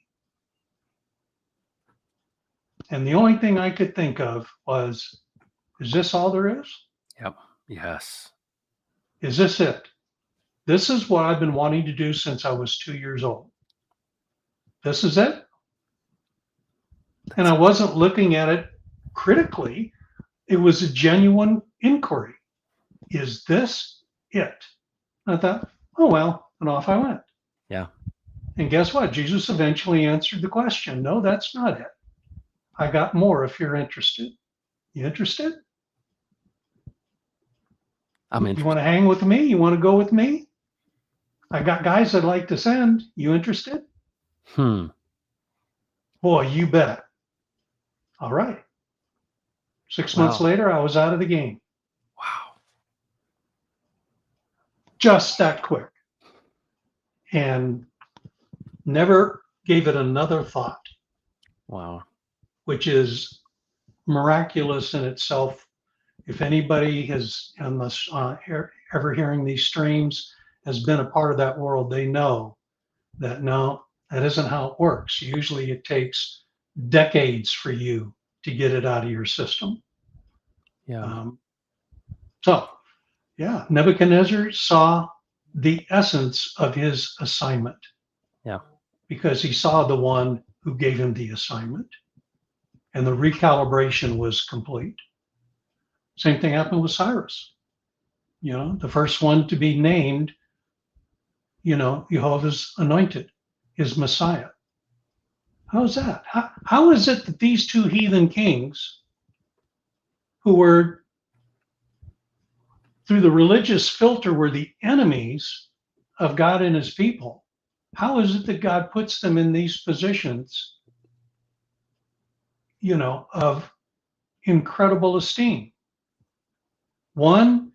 And the only thing I could think of was, is this all there is? Yep. Yes. Is this it? This is what I've been wanting to do since I was 2 years old. This is it? And I wasn't looking at it critically. It was a genuine inquiry. Is this it? I thought, oh, well, and off I went. Yeah. And guess what? Jesus eventually answered the question. No, that's not it. I got more if you're interested. You interested? I'm You interested. want to hang with me? You want to go with me? I got guys I'd like to send. You interested? Boy, you bet. All right. 6 months Wow. later, I was out of the game. Wow. Just that quick. And never gave it another thought, Wow. which is miraculous in itself. If anybody has, unless ever hearing these streams, has been a part of that world, they know that no, that isn't how it works. Usually it takes decades for you to get it out of your system. Yeah. So, yeah, Nebuchadnezzar saw the essence of his assignment. Yeah. Because he saw the one who gave him the assignment, and the recalibration was complete. Same thing happened with Cyrus. The first one to be named, Jehovah's anointed, his Messiah. How is that? How is it that these two heathen kings, who were through the religious filter were the enemies of God and his people, how is it that God puts them in these positions, of incredible esteem? One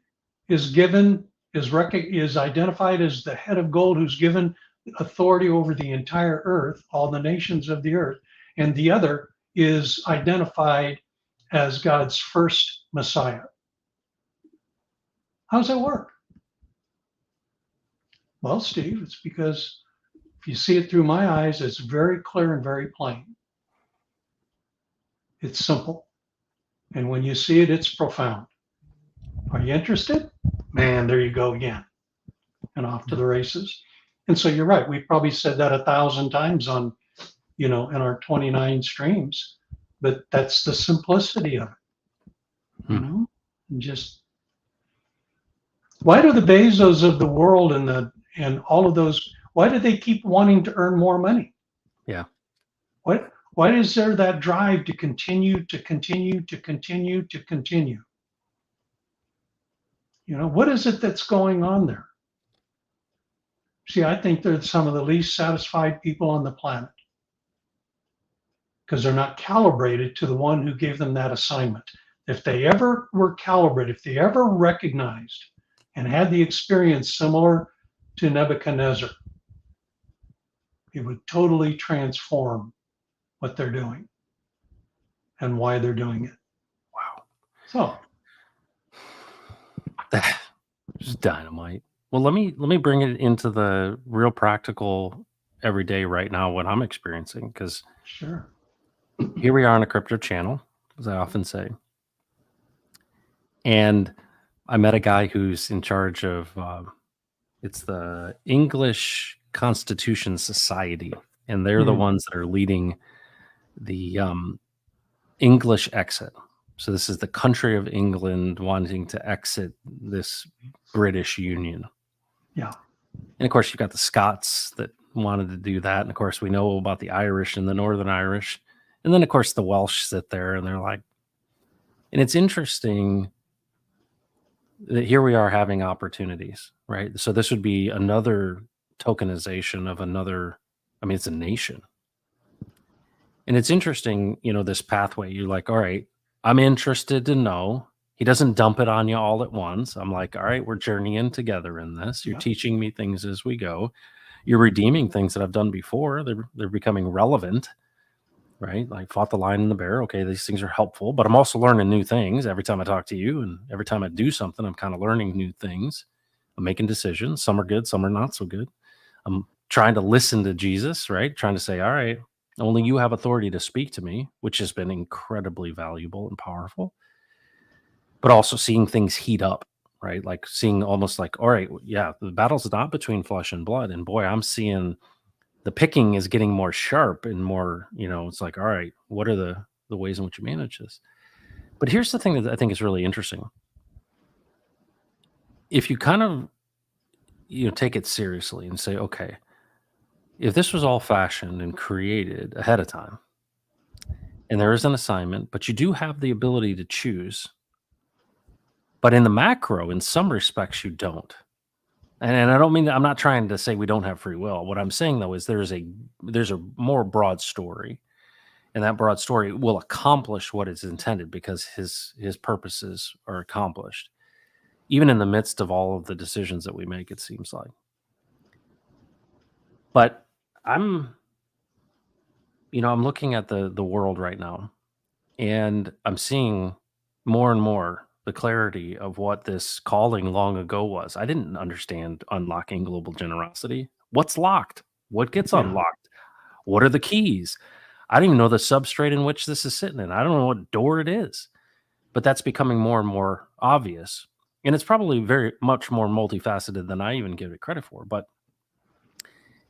is identified as the head of gold, who's given authority over the entire earth, all the nations of the earth, and the other is identified as God's first Messiah. How does that work? Well, Steve, it's because if you see it through my eyes, it's very clear and very plain. It's simple. And when you see it, it's profound. Are you interested? Man, there you go again. And off to the races. And so you're right. We've probably said that 1,000 times on, in our 29 streams, but that's the simplicity of it. And just, why do the Bezos of the world and all of those, why do they keep wanting to earn more money? Yeah. Why is there that drive to continue, to continue, to continue, to continue? What is it that's going on there? See, I think they're some of the least satisfied people on the planet. because they're not calibrated to the one who gave them that assignment. If they ever were calibrated, if they ever recognized and had the experience similar to Nebuchadnezzar, it would totally transform what they're doing and why they're doing it. Wow. So Just dynamite. Well, let me bring it into the real practical everyday right now what I'm experiencing, because sure. here we are on a crypto channel, as I often say. And I met a guy who's in charge of it's the English Constitution Society, and they're the ones that are leading the English exit. So this is the country of England wanting to exit this British Union. Yeah. And of course, you've got the Scots that wanted to do that. And of course, we know about the Irish and the Northern Irish. And then, of course, the Welsh sit there and they're like, and it's interesting that here we are having opportunities, right? So this would be another tokenization of another, I mean, it's a nation. And it's interesting, this pathway. You're like, all right, I'm interested to know. He doesn't dump it on you all at once. I'm like, all right, we're journeying together in this. You're teaching me things as we go. You're redeeming things that I've done before. They're becoming relevant, right? Like fought the lion and the bear. Okay, these things are helpful, but I'm also learning new things every time I talk to you, and every time I do something, I'm kind of learning new things. I'm making decisions. Some are good, some are not so good. I'm trying to listen to Jesus, right? Trying to say, all right, only you have authority to speak to me, which has been incredibly valuable and powerful. But also seeing things heat up, right? Like seeing almost like, all right, yeah, the battle's not between flesh and blood. And boy, I'm seeing the picking is getting more sharp and more, it's like, all right, what are the ways in which you manage this? But here's the thing that I think is really interesting. If you kind of, take it seriously and say, okay, if this was all fashioned and created ahead of time, and there is an assignment, but you do have the ability to choose, but in the macro, in some respects, you don't. And I don't mean, I'm not trying to say we don't have free will. What I'm saying though is there's a more broad story, and that broad story will accomplish what is intended because his purposes are accomplished, even in the midst of all of the decisions that we make. It seems like, but I'm looking at the world right now, and I'm seeing more and more the clarity of what this calling long ago was. I didn't understand unlocking global generosity. What's locked? What gets unlocked? What are the keys? I don't even know the substrate in which this is sitting in. I don't know what door it is, but that's becoming more and more obvious. And it's probably very much more multifaceted than I even give it credit for. But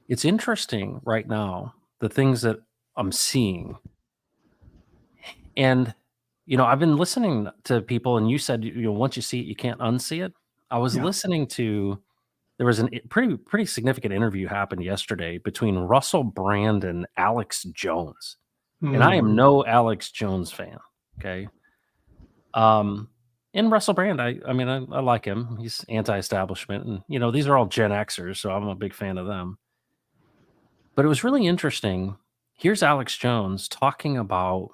it's interesting right now, the things that I'm seeing. And I've been listening to people, and you said, once you see it, you can't unsee it. I was listening to, there was a pretty significant interview happened yesterday between Russell Brand and Alex Jones. And I am no Alex Jones fan. Okay. And Russell Brand, I mean, I like him. He's anti-establishment, and these are all Gen Xers, so I'm a big fan of them. But it was really interesting. Here's Alex Jones talking about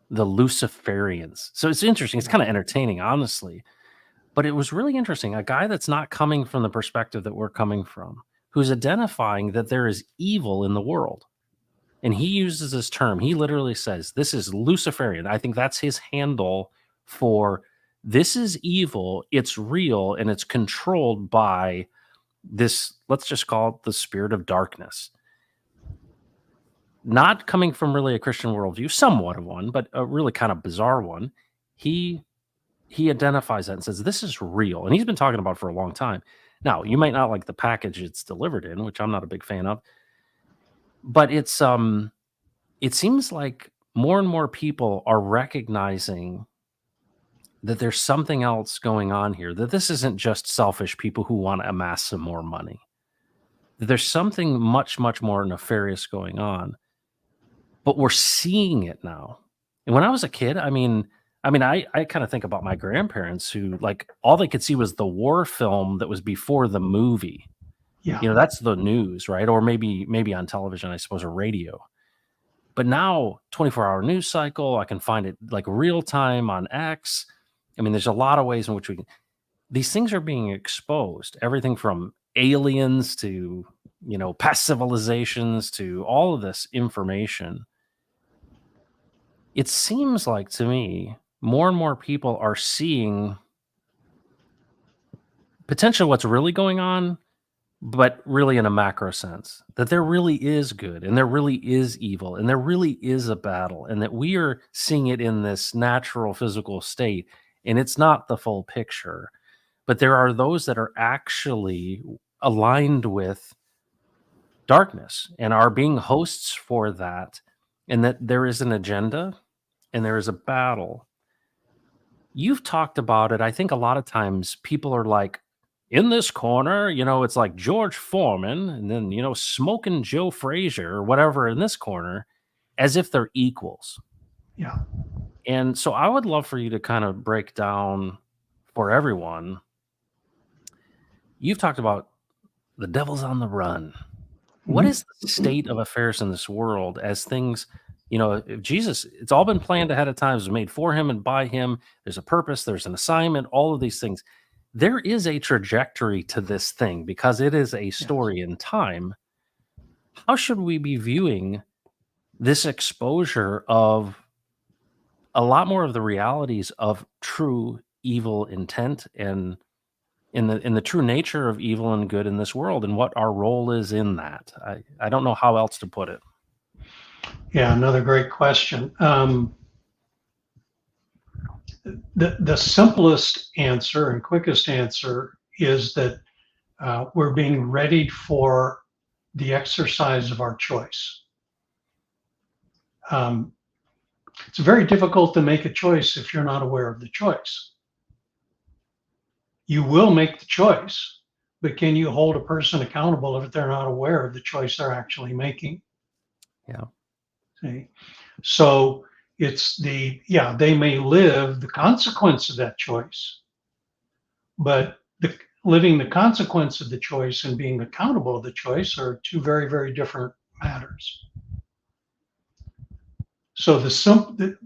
the Luciferians. So it's interesting. It's kind of entertaining, honestly. But it was really interesting. A guy that's not coming from the perspective that we're coming from, who's identifying that there is evil in the world. And he uses this term. He literally says, this is Luciferian. I think that's his handle for this is evil. It's real, and it's controlled by this, let's just call it the spirit of darkness. Not coming from really a Christian worldview, somewhat of one, but a really kind of bizarre one. He identifies that and says, this is real. And he's been talking about it for a long time. Now, you might not like the package it's delivered in, which I'm not a big fan of, but it seems like more and more people are recognizing that there's something else going on here, that this isn't just selfish people who want to amass some more money. That there's something much, much more nefarious going on. But we're seeing it now. And when I was a kid, I kind of think about my grandparents who, like, all they could see was the war film that was before the movie. Yeah. That's the news, right? Or maybe on television, I suppose, or radio. But now 24-hour news cycle, I can find it like real time on X. I mean, there's a lot of ways in which we can these things are being exposed. Everything from aliens to, past civilizations to all of this information. It seems like to me more and more people are seeing potentially what's really going on, but really in a macro sense, that there really is good and there really is evil and there really is a battle and that we are seeing it in this natural physical state and it's not the full picture. But there are those that are actually aligned with darkness and are being hosts for that, and that there is an agenda and there is a battle. You've talked about it. I think a lot of times people are like, in this corner, it's like George Foreman and then, smoking Joe Frazier or whatever in this corner, as if they're equals. Yeah. And so I would love for you to kind of break down for everyone. You've talked about the devil's on the run. What Mhm. is the state of affairs in this world as things, if Jesus, it's all been planned ahead of time, it was made for him and by him. There's a purpose, there's an assignment, all of these things. There is a trajectory to this thing because it is a Yes. story in time. How should we be viewing this exposure of a lot more of the realities of true evil intent and in the true nature of evil and good in this world and what our role is in that? I don't know how else to put it. Yeah, another great question. The simplest answer and quickest answer is that we're being readied for the exercise of our choice. It's very difficult to make a choice if you're not aware of the choice. You will make the choice, but can you hold a person accountable if they're not aware of the choice they're actually making? Yeah. See? So they may live the consequence of that choice, but living the consequence of the choice and being accountable of the choice are two very, very different matters. So the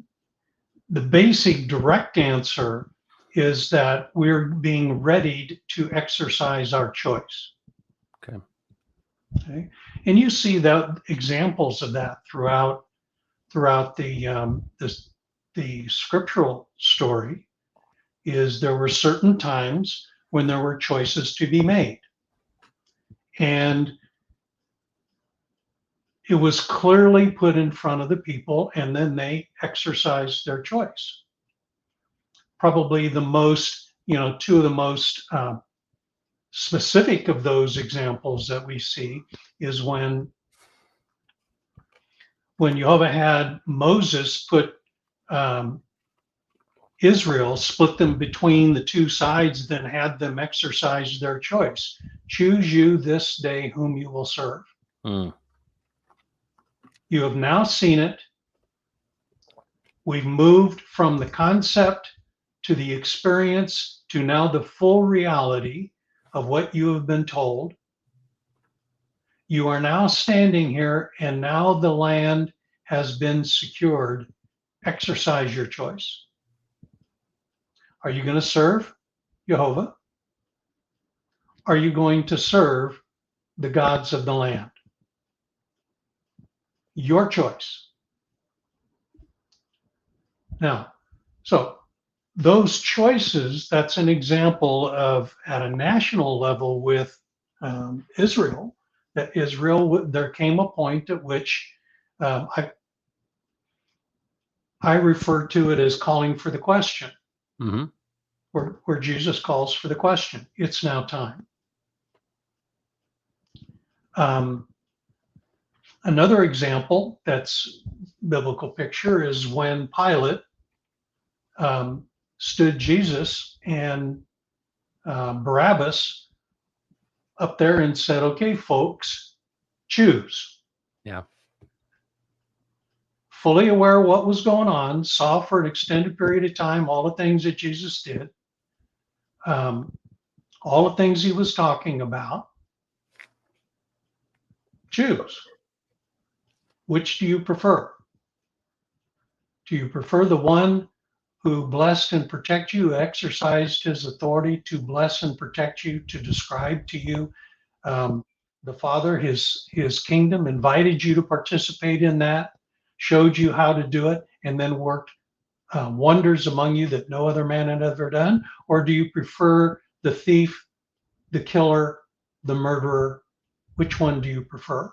basic direct answer is that we're being readied to exercise our choice. Okay. Okay. And you see that examples of that throughout the scriptural story. Is there were certain times when there were choices to be made, and it was clearly put in front of the people, and then they exercised their choice. Probably the most, two of the most specific of those examples that we see is when Jehovah had Moses put Israel, split them between the two sides, then had them exercise their choice. Choose you this day whom you will serve. Mm. You have now seen it. We've moved from the concept to the experience to now the full reality of what you have been told. You are now standing here, and now the land has been secured. Exercise your choice. Are you going to serve Jehovah? Are you going to serve the gods of the land? Your choice. Now, so those choices, that's an example of at a national level with Israel, that Israel, there came a point at which I refer to it as calling for the question, Mm-hmm. where Jesus calls for the question. It's now time. Another example that's biblical picture is when Pilate stood Jesus and Barabbas up there and said, okay, folks, choose. Yeah. Fully aware of what was going on, saw for an extended period of time all the things that Jesus did, all the things he was talking about. Choose. Which do you prefer? Do you prefer the one who blessed and protect you, exercised his authority to bless and protect you, to describe to you um, the Father, his kingdom, invited you to participate in that, showed you how to do it, and then worked wonders among you that no other man had ever done? Or do you prefer the thief, the killer, the murderer? Which one do you prefer?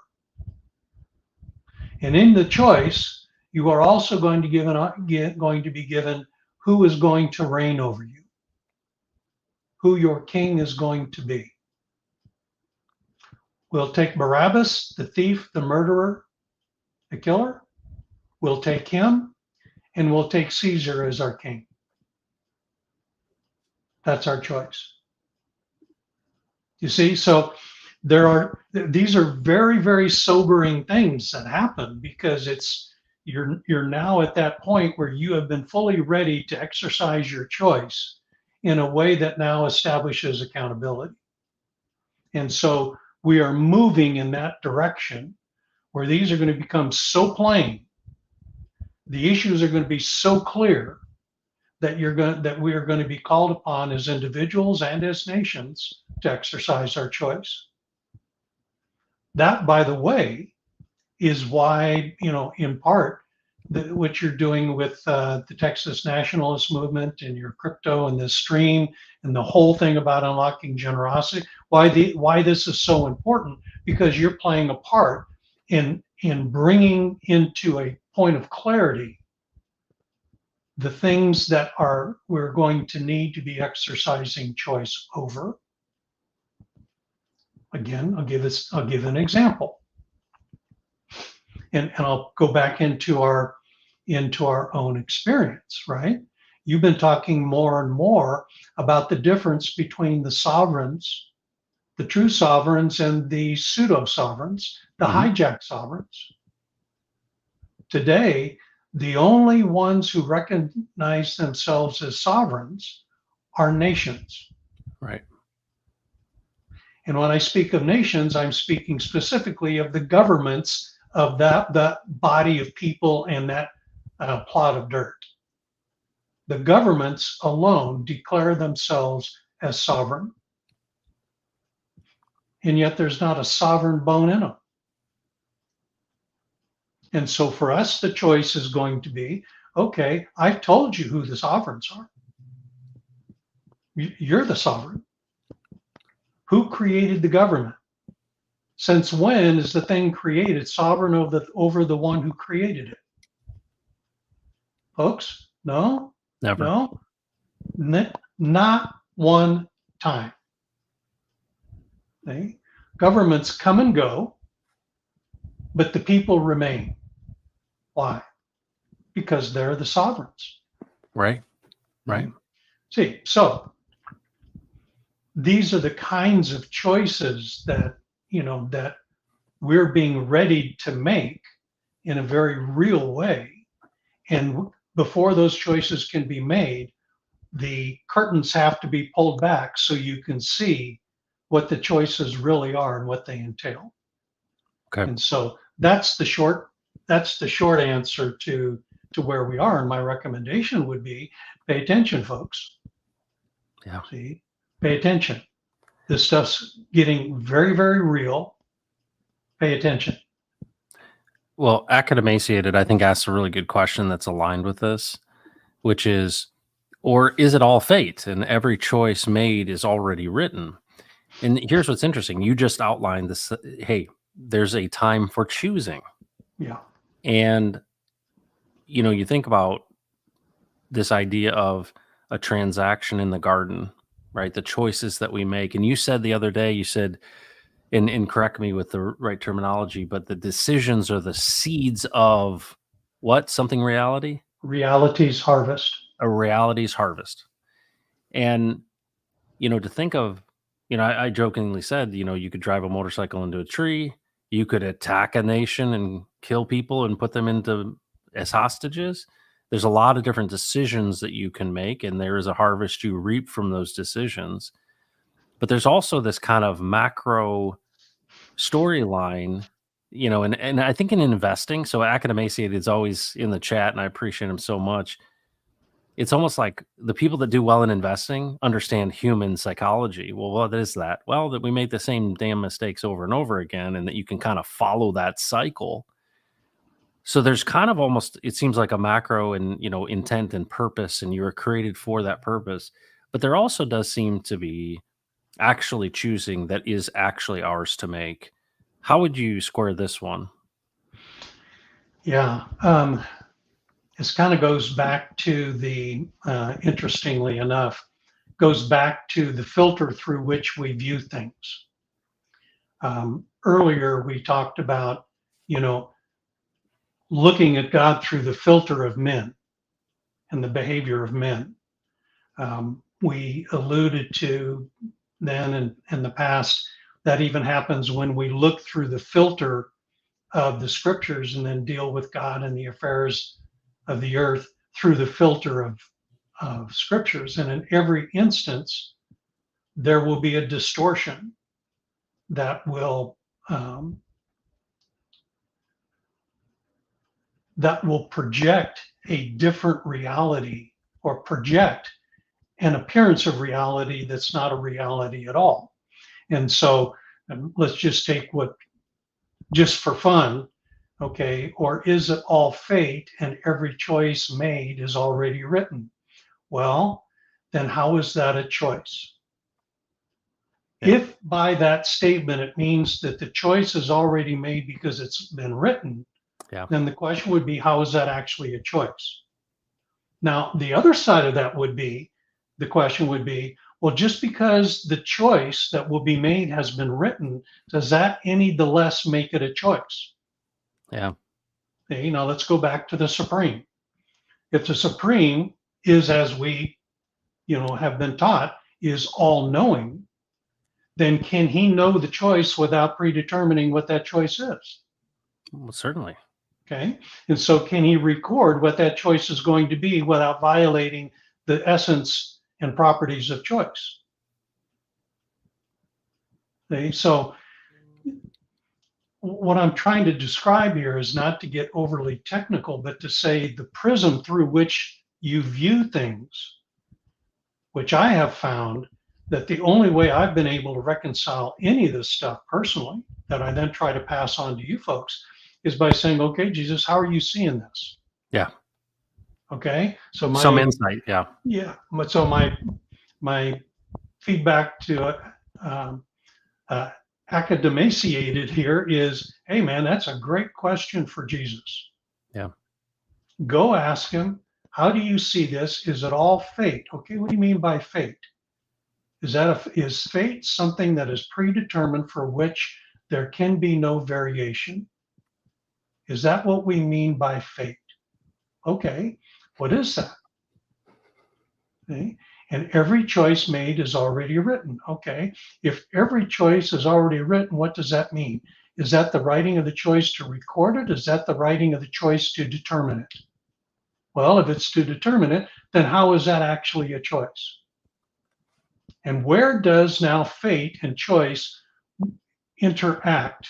And in the choice, you are also going to be given who is going to reign over you, who your king is going to be. We'll take Barabbas, the thief, the murderer, the killer. We'll take him, and we'll take Caesar as our king. That's our choice. You see, so these are very, very sobering things that happen, because you're now at that point where you have been fully ready to exercise your choice in a way that now establishes accountability. And so we are moving in that direction where these are going to become so plain, the issues are going to be so clear, that we are going to be called upon as individuals and as nations to exercise our choice. That, by the way, is why, in part, what you're doing with the Texas nationalist movement and your crypto and this stream and the whole thing about unlocking generosity, why this is so important, because you're playing a part in bringing into a point of clarity the things that we're going to need to be exercising choice over. Again, I'll give an example, and I'll go back into our own experience. Right? You've been talking more and more about the difference between the sovereigns, the true sovereigns, and the pseudo sovereigns, the hijack sovereigns. Today, the only ones who recognize themselves as sovereigns are nations. Right. And when I speak of nations, I'm speaking specifically of the governments of that body of people and that plot of dirt. The governments alone declare themselves as sovereign. And yet there's not a sovereign bone in them. And so for us, the choice is going to be, okay, I've told you who the sovereigns are. You're the sovereign. Who created the government? Since when is the thing created sovereign over the one who created it? Folks, no? Never. No? Not one time. Okay? Governments come and go, but the people remain. Why? Because they're the sovereigns. Right. Right. See, so these are the kinds of choices that we're being ready to make in a very real way. And before those choices can be made, the curtains have to be pulled back so you can see what the choices really are and what they entail. Okay. And so that's the short answer to where we are. And my recommendation would be, pay attention, folks. Yeah. See, pay attention. This stuff's getting very, very real. Pay attention. Well, Academaciated, I think, asks a really good question that's aligned with this, which is, or is it all fate and every choice made is already written? And here's what's interesting. You just outlined this. Hey, there's a time for choosing. Yeah. And, you think about this idea of a transaction in the garden, right? The choices that we make. And you said the other day, and correct me with the right terminology, but the decisions are the seeds of what? Something reality? Reality's harvest. A reality's harvest. And, to think of, I jokingly said, you could drive a motorcycle into a tree, you could attack a nation and kill people and put them as hostages. There's a lot of different decisions that you can make, and there is a harvest you reap from those decisions. But there's also this kind of macro storyline and I think in investing, so Academaciated is always in the chat, and I appreciate him so much. It's almost like the people that do well in investing understand human psychology. Well, what is that? Well, that we make the same damn mistakes over and over again, and that you can kind of follow that cycle. So there's kind of almost, it seems like a macro and, intent and purpose, and you were created for that purpose. But there also does seem to be actually choosing that is actually ours to make. How would you square this one? Yeah. This kind of goes back to interestingly enough, goes back to the filter through which we view things. Earlier, we talked about, looking at God through the filter of men and the behavior of men. We alluded to then and in the past that even happens when we look through the filter of the scriptures and then deal with God and the affairs of the earth through the filter of scriptures. And in every instance, there will be a distortion that will project a different reality or project an appearance of reality that's not a reality at all. And so let's just take just for fun, okay, or is it all fate and every choice made is already written? Well, then how is that a choice? Yeah. If by that statement it means that the choice is already made because it's been written, then the question would be, how is that actually a choice? Now, the other side of that would be, the question would be, well, just because the choice that will be made has been written, does that any the less make it a choice? Yeah. Okay, now let's go back to the Supreme. If the Supreme is, as we, have been taught, is all knowing, then can he know the choice without predetermining what that choice is? Well, certainly. Okay. And so can he record what that choice is going to be without violating the essence and properties of choice? Okay. So what I'm trying to describe here is not to get overly technical, but to say the prism through which you view things, which I have found that the only way I've been able to reconcile any of this stuff personally, that I then try to pass on to you folks, is by saying, okay, Jesus, how are you seeing this? Yeah. Okay. So some insight. Yeah. Yeah. So my feedback to Academaciated here is, hey man, that's a great question for Jesus. Yeah. Go ask him, how do you see this? Is it all fate? Okay, what do you mean by fate? Is fate something that is predetermined for which there can be no variation? Is that what we mean by fate? Okay, what is that? Okay. And every choice made is already written. Okay. If every choice is already written, what does that mean? Is that the writing of the choice to record it? Is that the writing of the choice to determine it? Well, if it's to determine it, then how is that actually a choice? And where does now fate and choice interact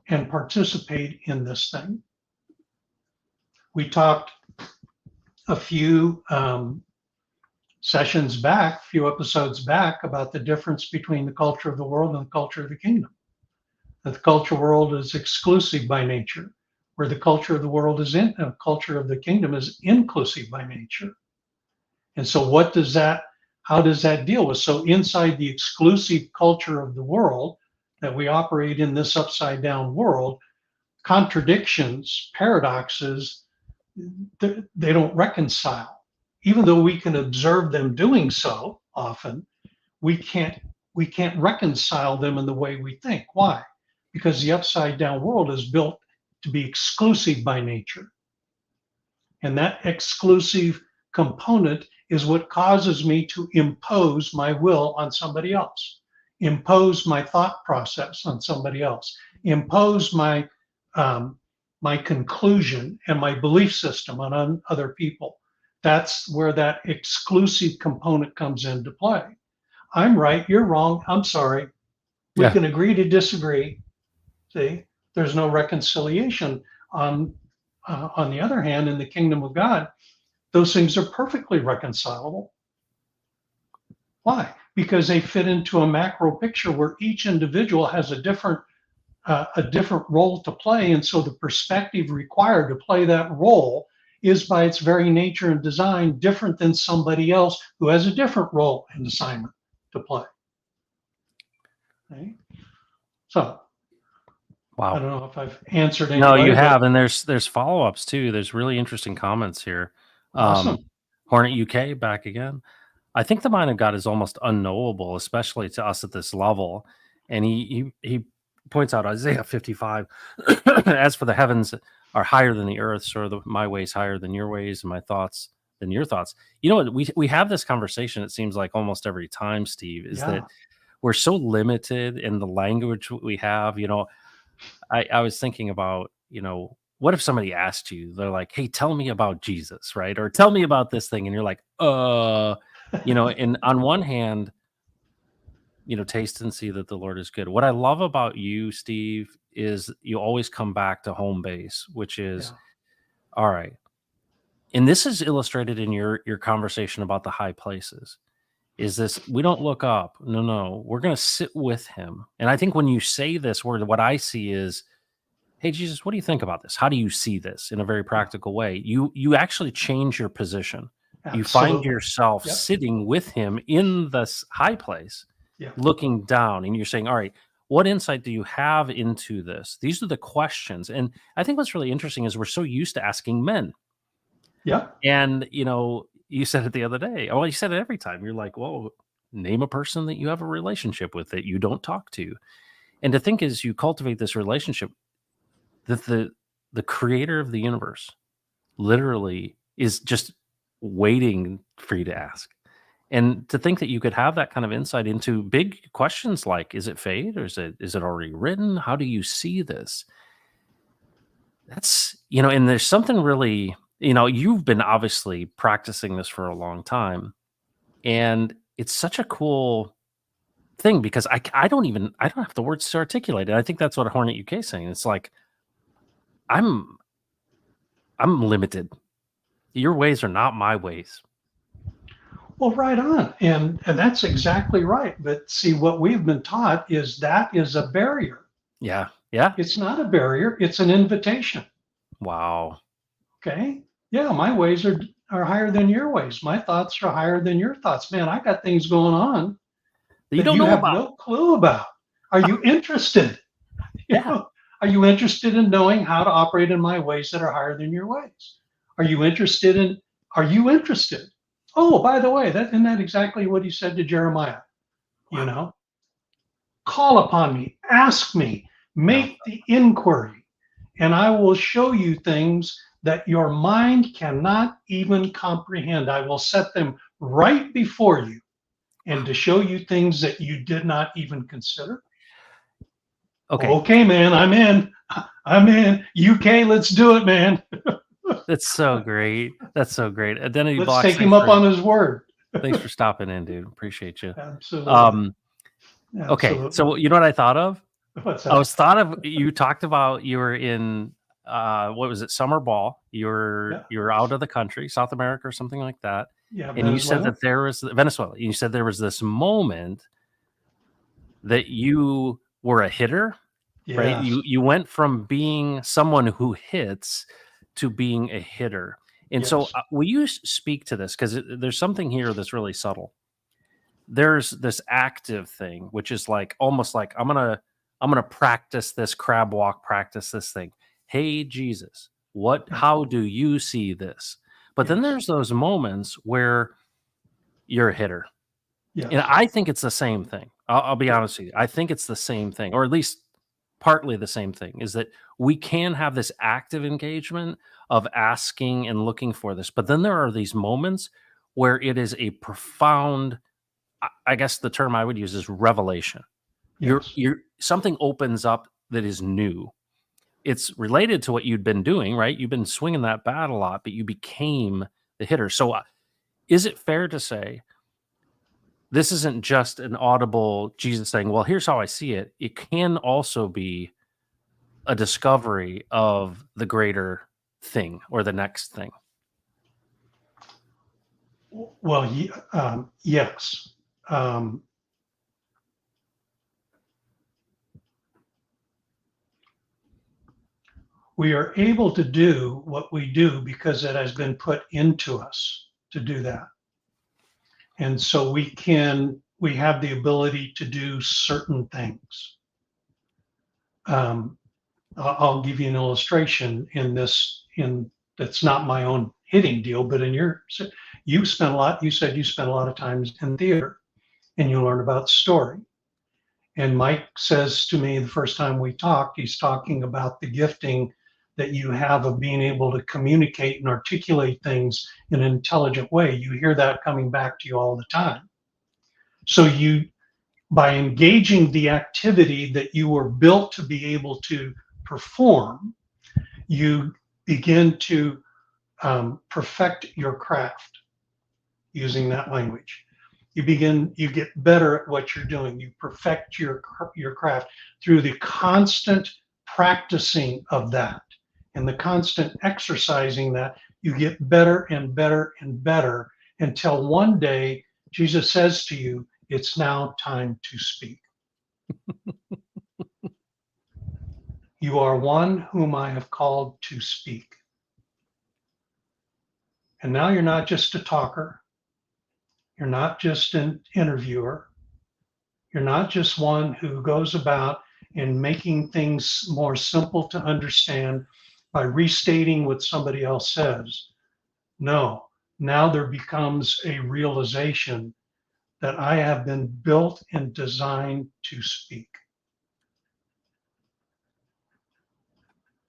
and participate in this thing? We talked a few sessions back, few episodes back, about the difference between the culture of the world and the culture of the kingdom. That the culture world is exclusive by nature, where the culture of the world is culture of the kingdom is inclusive by nature. And so how does that deal with? So inside the exclusive culture of the world that we operate in, this upside down world, contradictions, paradoxes, they don't reconcile. Even though we can observe them doing so often, we can't reconcile them in the way we think. Why? Because the upside down world is built to be exclusive by nature. And that exclusive component is what causes me to impose my will on somebody else, impose my thought process on somebody else, impose my conclusion and my belief system on other people. That's where that exclusive component comes into play. I'm right, you're wrong, I'm sorry. We can agree to disagree. See, there's no reconciliation. On the other hand, in the kingdom of God, those things are perfectly reconcilable. Why? Because they fit into a macro picture where each individual has a different role to play, and so the perspective required to play that role is by its very nature and design different than somebody else who has a different role and assignment to play. Okay? So Wow. I don't know if I've answered No, anybody, you but have, and there's follow-ups too. There's really interesting comments here. awesome. Hornet UK back again. I think the mind of God is almost unknowable, especially to us at this level. And he points out Isaiah 55. As for the heavens are higher than the earth, so are my ways higher than your ways, and my thoughts than your thoughts. You know what? We have this conversation, it seems like almost every time, Steve, is Yeah. that we're so limited in the language we have. I was thinking about, what if somebody asked you, they're like, hey, tell me about Jesus, right? Or tell me about this thing. And you're like, and on one hand, taste and see that the Lord is good. What I love about you, Steve, is you always come back to home base, which is, Yeah. all right. And this is illustrated in your conversation about the high places. Is this, we don't look up. No, we're going to sit with him. And I think when you say this word, what I see is, hey, Jesus, what do you think about this? How do you see this in a very practical way? You actually change your position. You find Absolutely. yourself Yep. sitting with him in this high place, Yeah. looking down, and you're saying, all right, what insight do you have into this? These are the questions. And I think what's really interesting is we're so used to asking men. Yeah. And, you said it the other day. Well, you said it every time. You're like, well, name a person that you have a relationship with that you don't talk to. And to think is you cultivate this relationship that the creator of the universe literally is just waiting for you to ask. And to think that you could have that kind of insight into big questions like, is it fate or is it already written? How do you see this? That's, and there's something really, you've been obviously practicing this for a long time. And it's such a cool thing because I don't have the words to articulate it. I think that's what Hornet UK is saying. It's like, I'm limited. Your ways are not my ways. Well, right on. And that's exactly right. But see, what we've been taught is that is a barrier. Yeah. Yeah. It's not a barrier, it's an invitation. Wow. Okay. Yeah, my ways are higher than your ways. My thoughts are higher than your thoughts. Man, I got things going on That you that don't you know have about. no clue about. Are you interested? Yeah. Are you interested in knowing how to operate in my ways that are higher than your ways? Are you interested in, are you interested? Oh, by the way, isn't that exactly what he said to Jeremiah? You know, call upon me, ask me, Yeah. make the inquiry, and I will show you things that your mind cannot even comprehend. I will set them right before you and to show you things that you did not even consider. Okay. Okay, man, I'm in. I'm in. UK, let's do it, man. That's so great. That's so great. Identity Let's blocks. take him up on his word. Thanks for stopping in, dude. Appreciate you. Absolutely. Um, okay. Absolutely. So you know what I thought of? What's I that? was thought of you talked about you were in what was it, summer ball. Yeah. You were out of the country, South America or something like that. Yeah. And you said Venezuela. that there was Venezuela. You said there was this moment that you were a hitter, right? Yes. You went from being someone who hits to being a hitter. And so, Yes. will you speak to this? Because there's something here that's really subtle. There's this active thing, which is like almost like I'm gonna practice this crab walk, practice this thing. Hey, Jesus, Yeah. how do you see this? But then Yes. there's those moments where you're a hitter. And Yes. I think it's the same thing. I'll be Yeah. honest with you. I think it's the same thing, or at least partly the same thing, is that we can have this active engagement of asking and looking for this. But then there are these moments where it is a profound, I guess the term I would use is revelation. Yes. You're something opens up that is new. It's related to what you'd been doing, right? You've been swinging that bat a lot, but you became the hitter. So, is it fair to say this isn't just an audible Jesus saying, well, here's how I see it. It can also be a discovery of the greater thing or the next thing? Well, yes. Um, we are able to do what we do because it has been put into us to do that. And so we have the ability to do certain things. Um, I'll give you an illustration in this, in that's not my own hitting deal, but you spent a lot, you said you spent a lot of times in theater and you learn about story. And Mike says to me the first time we talked, he's talking about the gifting that you have of being able to communicate and articulate things in an intelligent way. You hear that coming back to you all the time. So by engaging the activity that you were built to be able to perform, you begin to perfect your craft using that language. You get better at what you're doing. You perfect your craft through the constant practicing of that and the constant exercising that. You get better and better and better until one day Jesus says to you, "It's now time to speak. You are one whom I have called to speak." And now you're not just a talker. You're not just an interviewer. You're not just one who goes about and making things more simple to understand by restating what somebody else says. No, now there becomes a realization that I have been built and designed to speak.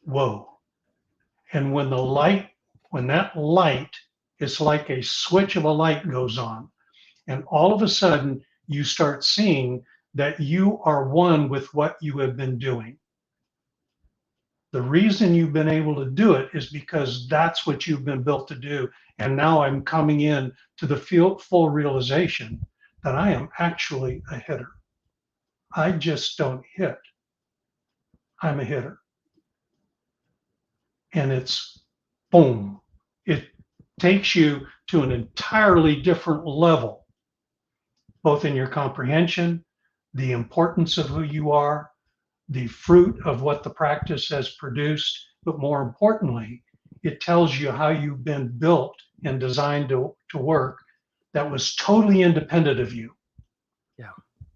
Whoa. And when that light is like a switch of a light goes on, and all of a sudden you start seeing that you are one with what you have been doing. The reason you've been able to do it is because that's what you've been built to do. And now I'm coming in to the full realization that I am actually a hitter. I just don't hit. I'm a hitter. And it's boom. It takes you to an entirely different level, both in your comprehension, the importance of who you are, the fruit of what the practice has produced, but more importantly, it tells you how you've been built and designed to work that was totally independent of you. Yeah.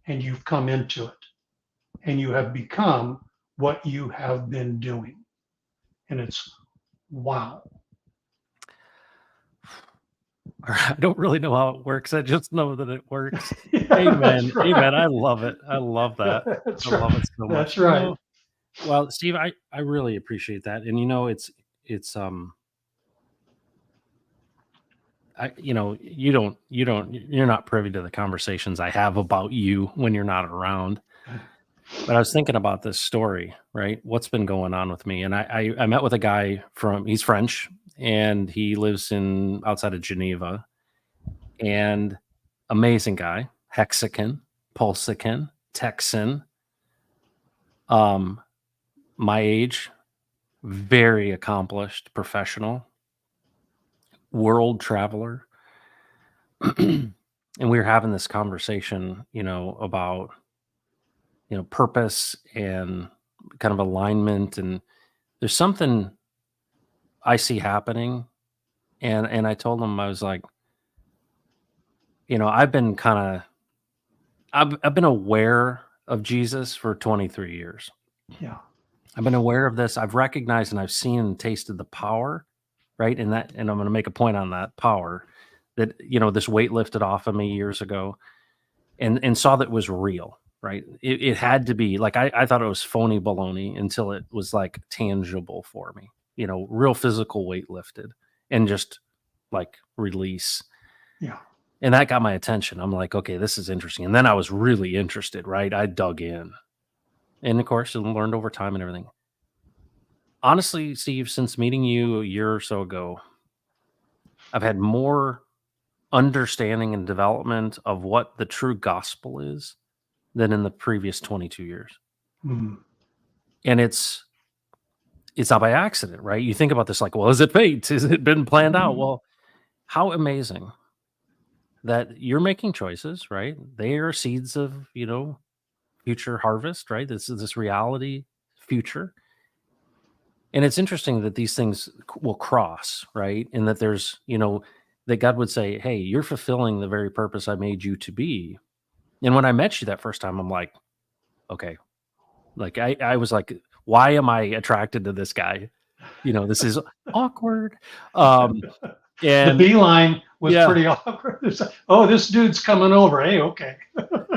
And you've come into it and you have become what you have been doing. And it's wow. I don't really know how it works. I just know that it works. Yeah, Amen. that's right. Amen. I love it. I love that. That's I right. love it so much. That's right. Well, Steve, I really appreciate that. And it's you're not privy to the conversations I have about you when you're not around. But I was thinking about this story, right? What's been going on with me? And I met with a guy he's French and he lives in outside of Geneva, and amazing guy, Hexican, Pulsican, Texan, um, my age, very accomplished professional, world traveler. And we were having this conversation, about, purpose and kind of alignment. And there's something I see happening. And I told him, I was like, I've been I've been aware of Jesus for 23 years. Yeah. I've been aware of this. I've recognized and I've seen and tasted the power, right? And I'm going to make a point on that power that, this weight lifted off of me years ago, and saw that it was real, right? It had to be like, I thought it was phony baloney until it was like tangible for me, real physical weight lifted and just like release. Yeah. And that got my attention. I'm like, okay, this is interesting. And then I was really interested, right? I dug in. And of course, and learned over time and everything. Honestly, Steve, since meeting you a year or so ago, I've had more understanding and development of what the true gospel is than in the previous 22 years. Mm. And it's it's not by accident, right? You think about this like, well, is it fate? Has it been planned out? Well, how amazing that you're making choices, right? They are seeds of, future harvest, right? This is this reality future. And it's interesting that these things will cross, right? And that there's, that God would say, hey, you're fulfilling the very purpose I made you to be. And when I met you that first time, I'm like, okay, like I was like, why am I attracted to this guy? This is awkward. Um, The and beeline was yeah, pretty awkward. It's like, oh, this dude's coming over. Hey, okay.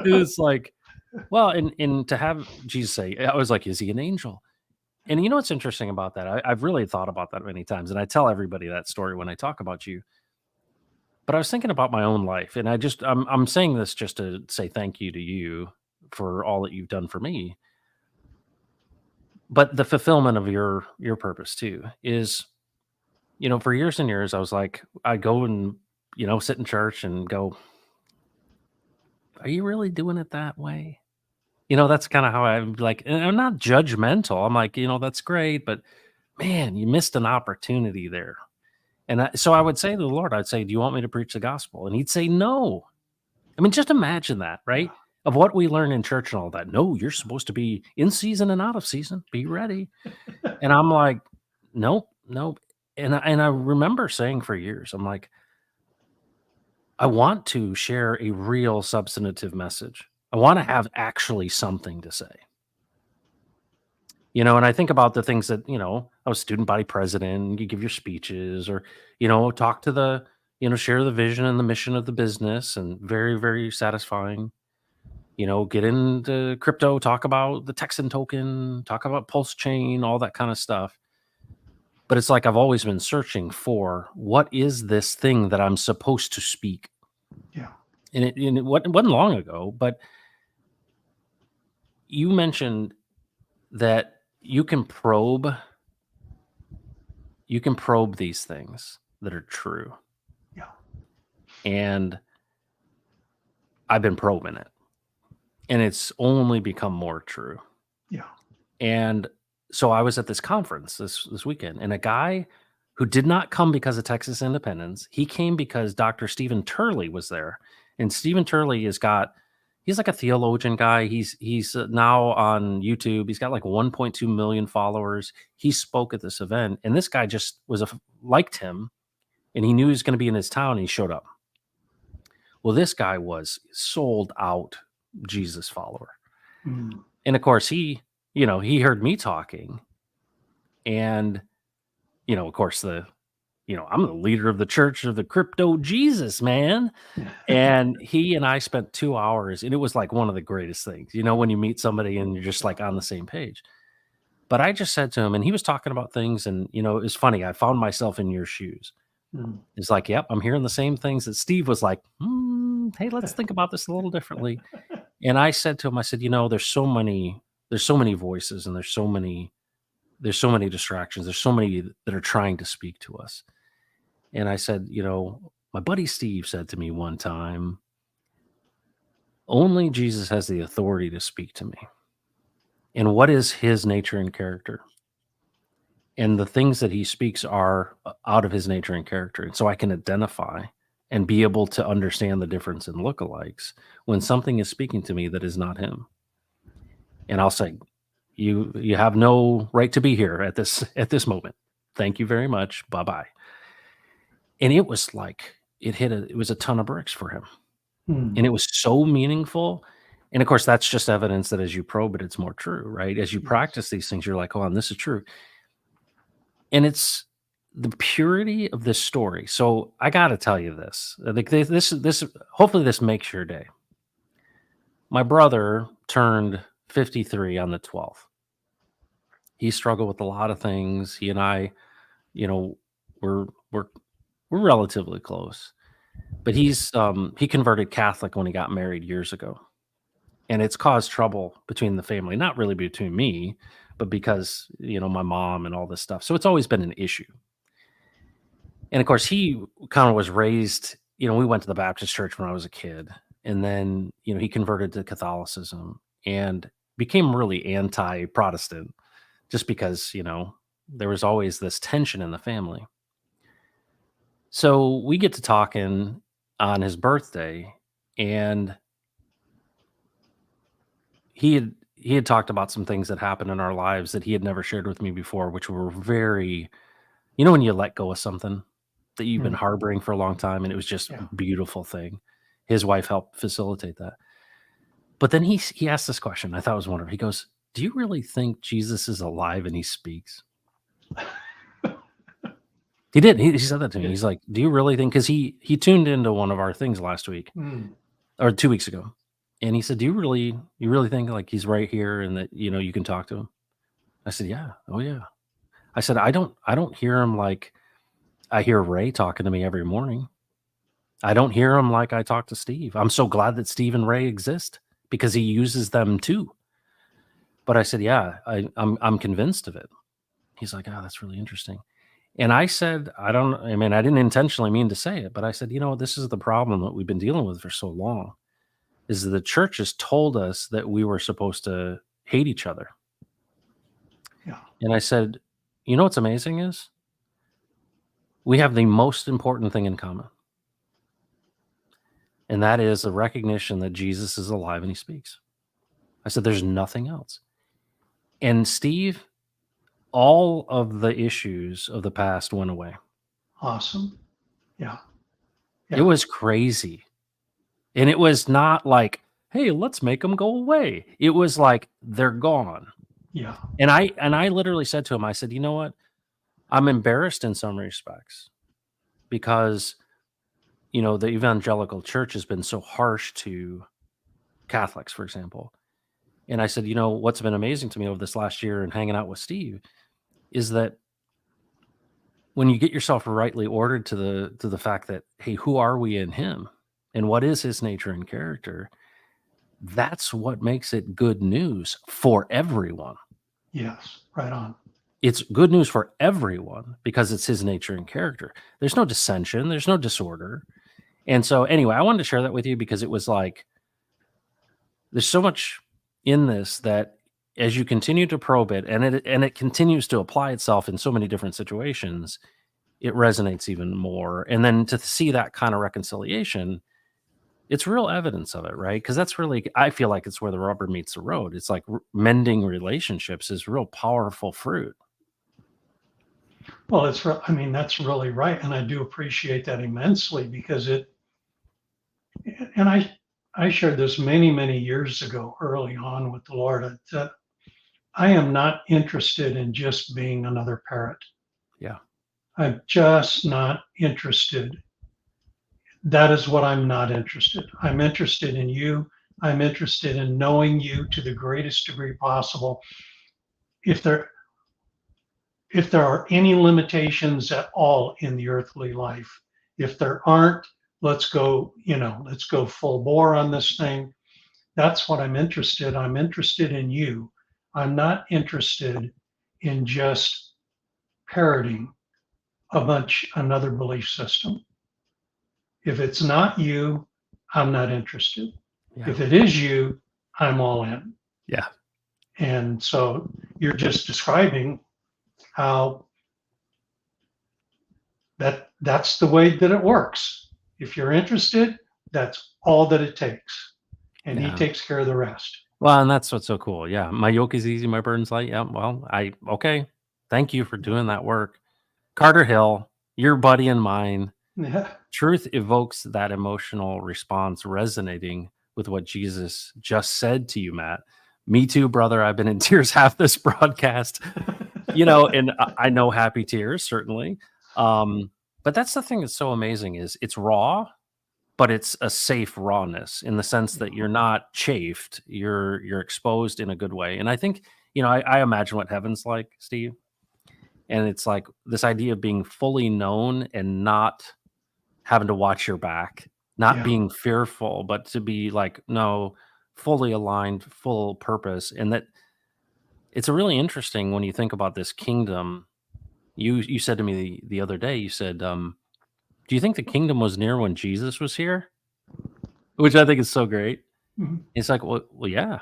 it's like, well, and to have Jesus say, I was like, is he an angel? And you know what's interesting about that? I've really thought about that many times, and I tell everybody that story when I talk about you. But I was thinking about my own life, and I'm saying this just to say thank you to you for all that you've done for me. But the fulfillment of your purpose too is, for years and years, I was like, I go and sit in church and go, are you really doing it that way? That's kind of how I'm like, and I'm not judgmental. I'm like, that's great, but man, you missed an opportunity there. And so I would say to the Lord, I'd say, do you want me to preach the gospel? And he'd say, no. I mean, just imagine that, Yeah. right? Of what we learn in church and all that. No, you're supposed to be in season and out of season. Be ready. And I'm like, nope, nope. And I remember saying for years, I'm like, I want to share a real substantive message. I want to have actually something to say. And I think about the things that, I was student body president, you give your speeches or, talk to share the vision and the mission of the business and very, very satisfying. Get into crypto, talk about the Texan token, talk about Pulse Chain, all that kind of stuff. But it's like I've always been searching for what is this thing that I'm supposed to speak. Yeah. And it wasn't long ago, but you mentioned that you can probe these things that are true. Yeah. And I've been probing it. And it's only become more true. Yeah. And so I was at this conference this weekend, and a guy who did not come because of Texas independence, he came because Dr. Stephen Turley was there. And Stephen Turley he's like a theologian guy. He's now on YouTube. He's got like 1.2 million followers. He spoke at this event, and this guy just liked him, and he knew he was going to be in his town, and he showed up. Well, this guy was sold out Jesus follower. Mm. And of course, he heard me talking, and of course, I'm the leader of the Church of the Crypto Jesus, man. And he and I spent 2 hours, and it was like one of the greatest things, when you meet somebody and you're just like on the same page. But I just said to him, and he was talking about things, and it was funny. I found myself in your shoes. Mm. It's like, yep, I'm hearing the same things that Steve was like, hey, let's think about this a little differently. And I said to him, I said, there's so many voices, and there's so many distractions. There's so many that are trying to speak to us. And I said, my buddy Steve said to me one time, only Jesus has the authority to speak to me. And what is his nature and character? And the things that he speaks are out of his nature and character. And so I can identify and be able to understand the difference in lookalikes when something is speaking to me that is not him. And I'll say, you have no right to be here at this moment. Thank you very much. Bye-bye. And it was like it was a ton of bricks for him. Mm. And it was so meaningful. And of course, that's just evidence that as you probe it, it's more true, right? As you Yes. practice these things, you're like, oh, and this is true. And it's the purity of this story. So I got to tell you this. Like this, hopefully this makes your day. My brother turned 53 on the 12th. He struggled with a lot of things. He and I, you know, we're relatively close. But he converted Catholic when he got married years ago. And it's caused trouble between the family, not really between me, but because, my mom and all this stuff. So it's always been an issue. And of course, he kind of was raised, we went to the Baptist church when I was a kid. And then, he converted to Catholicism and became really anti Protestant just because, there was always this tension in the family. So we get to talking on his birthday, and he had talked about some things that happened in our lives that he had never shared with me before, which were very, when you let go of something that you've been Mm, harboring for a long time, and it was just a yeah. beautiful thing. His wife helped facilitate that. But then he asked this question. I thought it was wonderful. He goes, "Do you really think Jesus is alive and he speaks?" He did. He said that to me. Yeah. He's like, "Do you really think?" Because he tuned into one of our things last week Mm, or 2 weeks ago, and he said, you really think like he's right here and that you can talk to him?" I said, "Yeah, oh yeah." I said, I don't hear him like I hear Ray talking to me every morning. I don't hear him like I talk to Steve. I'm so glad that Steve and Ray exist because he uses them too. But I said, "Yeah, I'm convinced of it." He's like, "Oh, that's really interesting." And I said, I mean, I didn't intentionally mean to say it, but I said, this is the problem that we've been dealing with for so long is the church has told us that we were supposed to hate each other. yeah. And I said, what's amazing is we have the most important thing in common. And that is a recognition that Jesus is alive and he speaks. I said, there's nothing else. And Steve, all of the issues of the past went away. Awesome. Yeah. It Yeah. was crazy. And it was not like, hey, let's make them go away. It was like they're gone. Yeah. And I literally said to him, I said, "You know what? I'm embarrassed in some respects because, the evangelical church has been so harsh to Catholics, for example." And I said, what's been amazing to me over this last year and hanging out with Steve is that when you get yourself rightly ordered to the fact that, hey, who are we in him? And what is his nature and character? That's what makes it good news for everyone. Yes. Right on. It's good news for everyone because it's his nature and character. There's no dissension, there's no disorder. And so anyway, I wanted to share that with you because it was like there's so much in this that as you continue to probe it and it continues to apply itself in so many different situations, it resonates even more. And then to see that kind of reconciliation, it's real evidence of it, right? Because that's really, I feel like it's where the rubber meets the road. It's like mending relationships is real powerful fruit. Well, I mean, that's really right. And I do appreciate that immensely because and I shared this many, many years ago, early on with the Lord, that I am not interested in just being another parrot. Yeah. I'm just not interested. That is what I'm not interested. I'm interested in you. I'm interested in knowing you to the greatest degree possible. If there if there are any limitations at all in the earthly life, if there aren't, let's go full bore on this thing. That's what I'm interested. I'm interested in you. I'm not interested in just parroting another belief system. If it's not you, I'm not interested. Yeah. If it is you, I'm all in. Yeah. And so you're just describing how that's the way that it works. If you're interested, that's all that it takes. And he Yeah. takes care of the rest. Well, and that's what's so cool. Yeah. My yoke is easy, my burden's light. Yeah. Well, okay. Thank you for doing that work. Carter Hill, your buddy and mine. Yeah. Truth evokes that emotional response resonating with what Jesus just said to you, Matt. Me too, brother. I've been in tears half this broadcast, and I know happy tears, certainly. But that's the thing that's so amazing is it's raw, but it's a safe rawness in the sense that you're not chafed, you're exposed in a good way. And I think, I imagine what heaven's like, Steve. And it's like this idea of being fully known and not having to watch your back, not Yeah. being fearful, but to be like, no, fully aligned, full purpose. And that it's a really interesting when you think about this kingdom. You said to me the other day, you said, do you think the kingdom was near when Jesus was here? Which I think is so great. Mhm. It's like, well, yeah.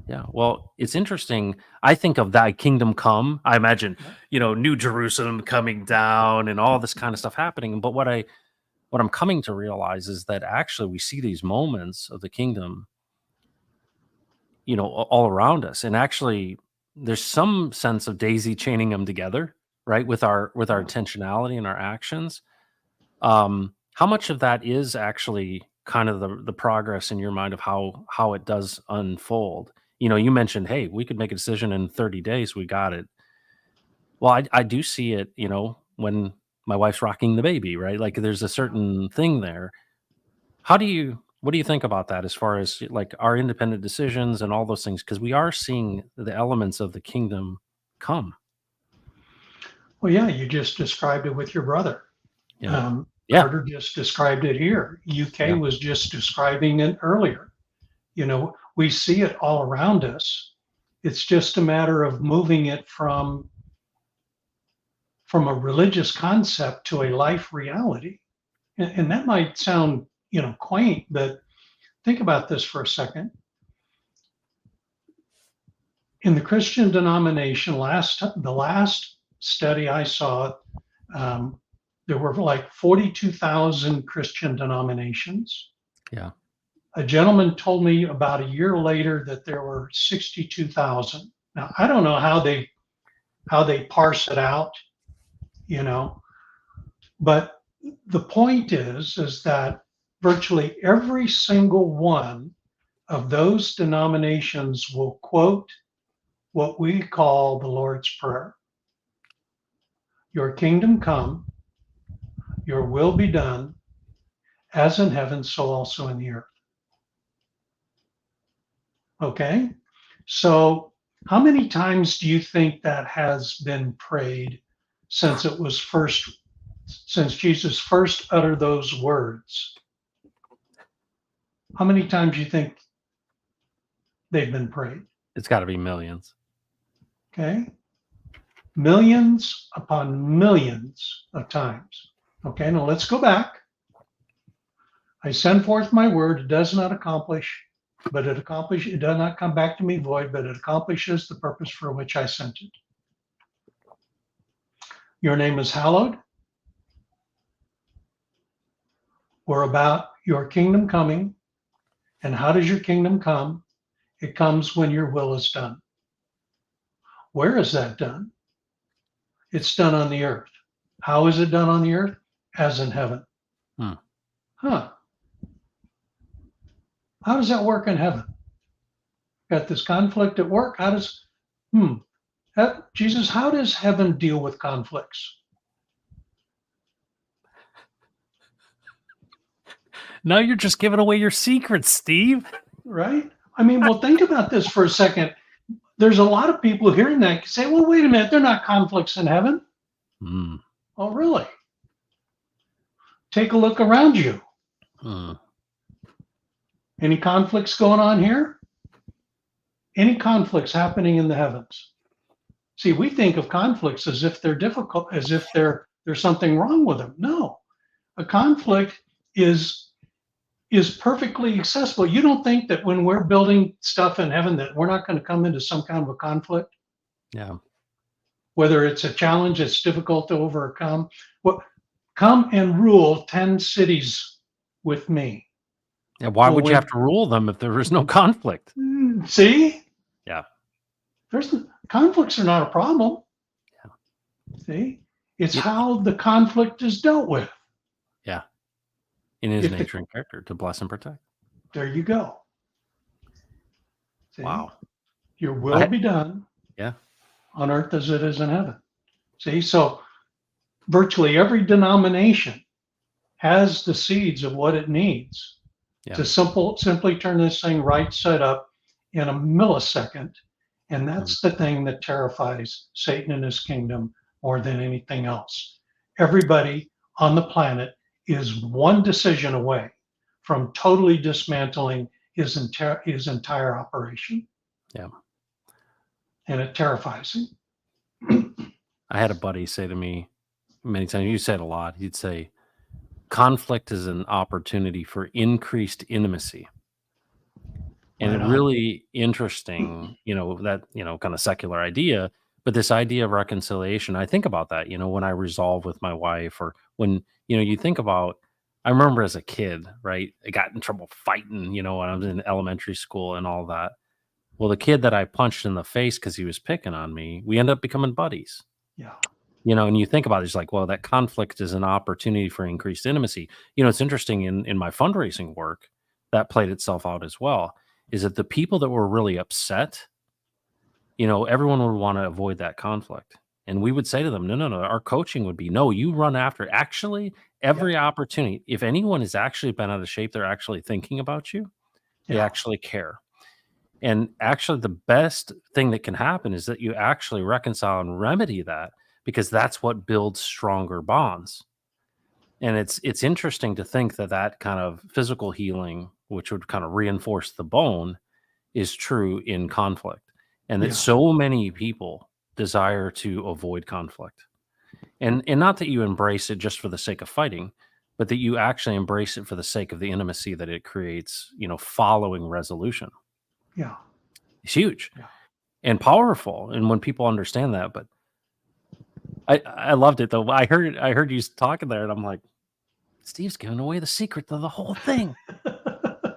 Yeah. Well, it's interesting. I think of thy kingdom come. I imagine, Yeah. New Jerusalem coming down and all this kind of stuff happening. But what I'm coming to realize is that actually we see these moments of the kingdom, all around us. And actually there's some sense of daisy chaining them together, right? With our Yeah. intentionality and our actions. How much of that is actually kind of the progress in your mind of how it does unfold? You mentioned, hey, we could make a decision in 30 days. We got it. Well, I do see it, when my wife's rocking the baby, right? Like there's a Yeah. certain thing there. What do you think about that as far as like our independent decisions and all those things? Because we are seeing the elements of the kingdom come. Well, yeah, you just described it with your brother. Yeah. Yeah. Carter just described it here. UK Yeah. was just describing it earlier. We see it all around us. It's just a matter of moving it from a religious concept to a life reality. And that might sound, quaint, but think about this for a second. In the Christian denomination, the last study I saw, um, there were like 42,000 Christian denominations. Yeah. A gentleman told me about a year later that there were 62,000. Now I don't know how they parse it out, you know, but the point is that virtually every single one of those denominations will quote what we call the Lord's Prayer. Your kingdom come, your will be done, as in heaven, so also in the earth. Okay? So, how many times do you think that has been prayed since since Jesus first uttered those words? How many times do you think they've been prayed? It's got to be millions. Okay? Millions upon millions of times. Okay, now let's go back. I send forth my word, it does not accomplish, it does not come back to me void, but it accomplishes the purpose for which I sent it. Your name is hallowed. We're about your kingdom coming. And how does your kingdom come? It comes when your will is done. Where is that done? It's done on the earth. How is it done on the earth? As in heaven. Hmm. Huh. How does that work in heaven? Got this conflict at work. Jesus, how does heaven deal with conflicts? Now you're just giving away your secrets, Steve. Right? I mean, well, think about this for a second. There's a lot of people hearing that say, well, wait a minute, they're not conflicts in heaven. Hmm. Oh, really? Take a look around you. Hmm. Any conflicts going on here? Any conflicts happening in the heavens? See, we think of conflicts as if they're difficult, as if there's something wrong with them. No, a conflict is perfectly accessible. You don't think that when we're building stuff in heaven that we're not going to come into some kind of a conflict, Yeah. whether it's a challenge that's difficult to overcome. Well, come and rule 10 cities with me. Yeah. Why Well, would you have to rule them if there was no conflict? see, Yeah. there's conflicts are not a problem. Yeah. See, it's Y- how the conflict is dealt with. Yeah. In his If the nature and character to bless and protect. There you go. See, Wow. your will I, be done yeah. on earth as it is in heaven. See, so virtually every denomination has the seeds of what it needs Yeah. to simply turn this thing right side up in a millisecond. And Hmm. that's the thing that terrifies Satan and his kingdom more than anything else. Everybody on the planet is one decision away from totally dismantling his entire operation. Yeah. And it terrifies him. I had a buddy say to me many times, you said a lot, he'd say, conflict is an opportunity for increased intimacy. And Right it on. really interesting, that, kind of secular idea, but this idea of reconciliation, I think about that, when I resolve with my wife or when, you think about I remember as a kid, right? I got in trouble fighting, when I was in elementary school and all that. Well, the kid that I punched in the face because he was picking on me, we end up becoming buddies. Yeah. And you think about it, it's like, well, that conflict is an opportunity for increased intimacy. It's interesting in my fundraising work that played itself out as well. Is that the people that were really upset, everyone would want to avoid that conflict. And we would say to them, no, no, no. Our coaching would be, no, you run after it. Actually, Yeah. every opportunity, if anyone has actually been out of shape, they're actually thinking about you, they Yeah. actually care. And actually, the best thing that can happen is that you actually reconcile and remedy that because that's what builds stronger bonds. And it's interesting to think that that kind of physical healing, which would kind of reinforce the bone, is true in conflict. And that Yeah. so many people desire to avoid conflict. And not that you embrace it just for the sake of fighting, but that you actually embrace it for the sake of the intimacy that it creates, following resolution. Yeah. It's huge Yeah. and powerful, and when people understand that, but I loved it though. I heard you talking there, and I'm like, Steve's giving away the secret to the whole thing.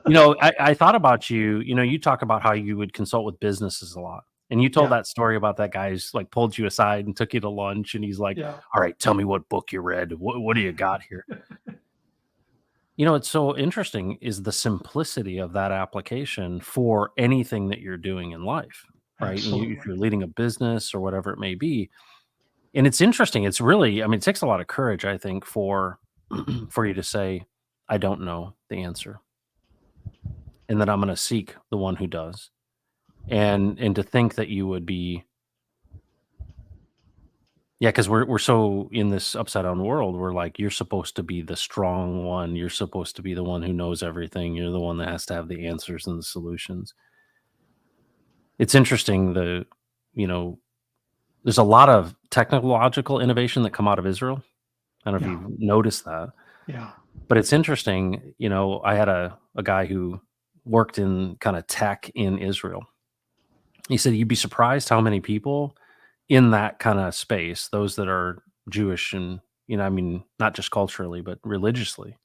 I thought about you. You talk about how you would consult with businesses a lot, and you told Yeah. that story about that guy who's like pulled you aside and took you to lunch, and he's like, Yeah. "All right, tell me what book you read. What do you got here?" It's so interesting is the simplicity of that application for anything that you're doing in life, right? And if Absolutely. you're leading a business or whatever it may be, and it's interesting. It's really, I mean, it takes a lot of courage, I think, for for you to say, "I don't know the answer," and that I'm going to seek the one who does, and to think that you would be, yeah, because we're so in this upside down world. We're like, you're supposed to be the strong one. You're supposed to be the one who knows everything. You're the one that has to have the answers and the solutions. It's interesting. You know, there's a lot of technological innovation that come out of Israel. I don't know if Yeah. you've noticed that. Yeah. But it's interesting, I had a guy who worked in kind of tech in Israel. He said you'd be surprised how many people in that kind of space, those that are Jewish and, I mean, not just culturally, but religiously,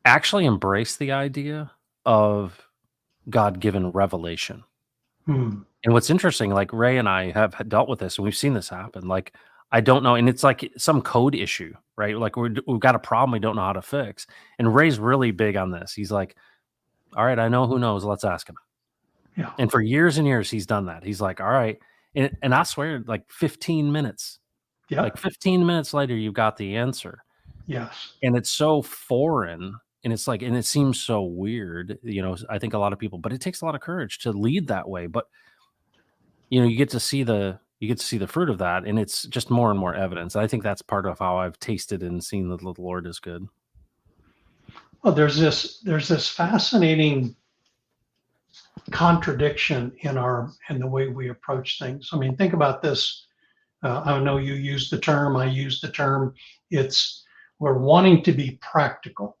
actually embrace the idea of God-given revelation. Hmm. And what's interesting, like Ray and I have dealt with this and we've seen this happen. Like, I don't know. And it's like some code issue, right? Like we've got a problem we don't know how to fix. And Ray's really big on this. He's like, all right, I know who knows. Let's ask him. Yeah. And for years and years, he's done that. He's like, all right. And I swear, like 15 minutes, like Yep. 15 minutes later, you've got the answer. Yes. And it's so foreign. And it's like, and it seems so weird, I think a lot of people, but it takes a lot of courage to lead that way. But you get to see the fruit of that, and it's just more and more evidence. I think that's part of how I've tasted and seen that the Lord is good. Well, there's this fascinating contradiction in the way we approach things. I mean, think about this. I know you use the term, I use the term. It's we're wanting to be practical.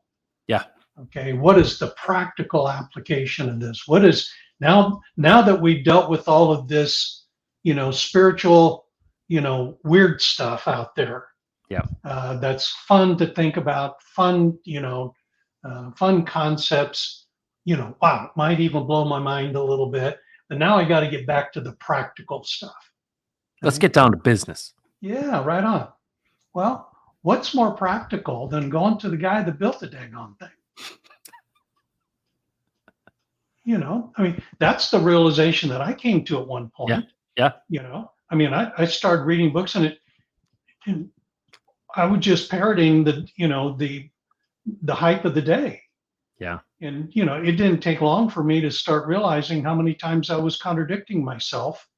Yeah. Okay, what is the practical application of this? What is now that we've dealt with all of this, spiritual, weird stuff out there. Yeah. That's fun to think about, fun, fun concepts. Wow, might even blow my mind a little bit. But now I got to get back to the practical stuff. Let's Okay? get down to business. Yeah, right on. Well, what's more practical than going to the guy that built the daggone thing? I mean, that's the realization that I came to at one Yeah. point. Yeah. I mean, I started reading books and I was just parroting the hype of the day. Yeah. And it didn't take long for me to start realizing how many times I was contradicting myself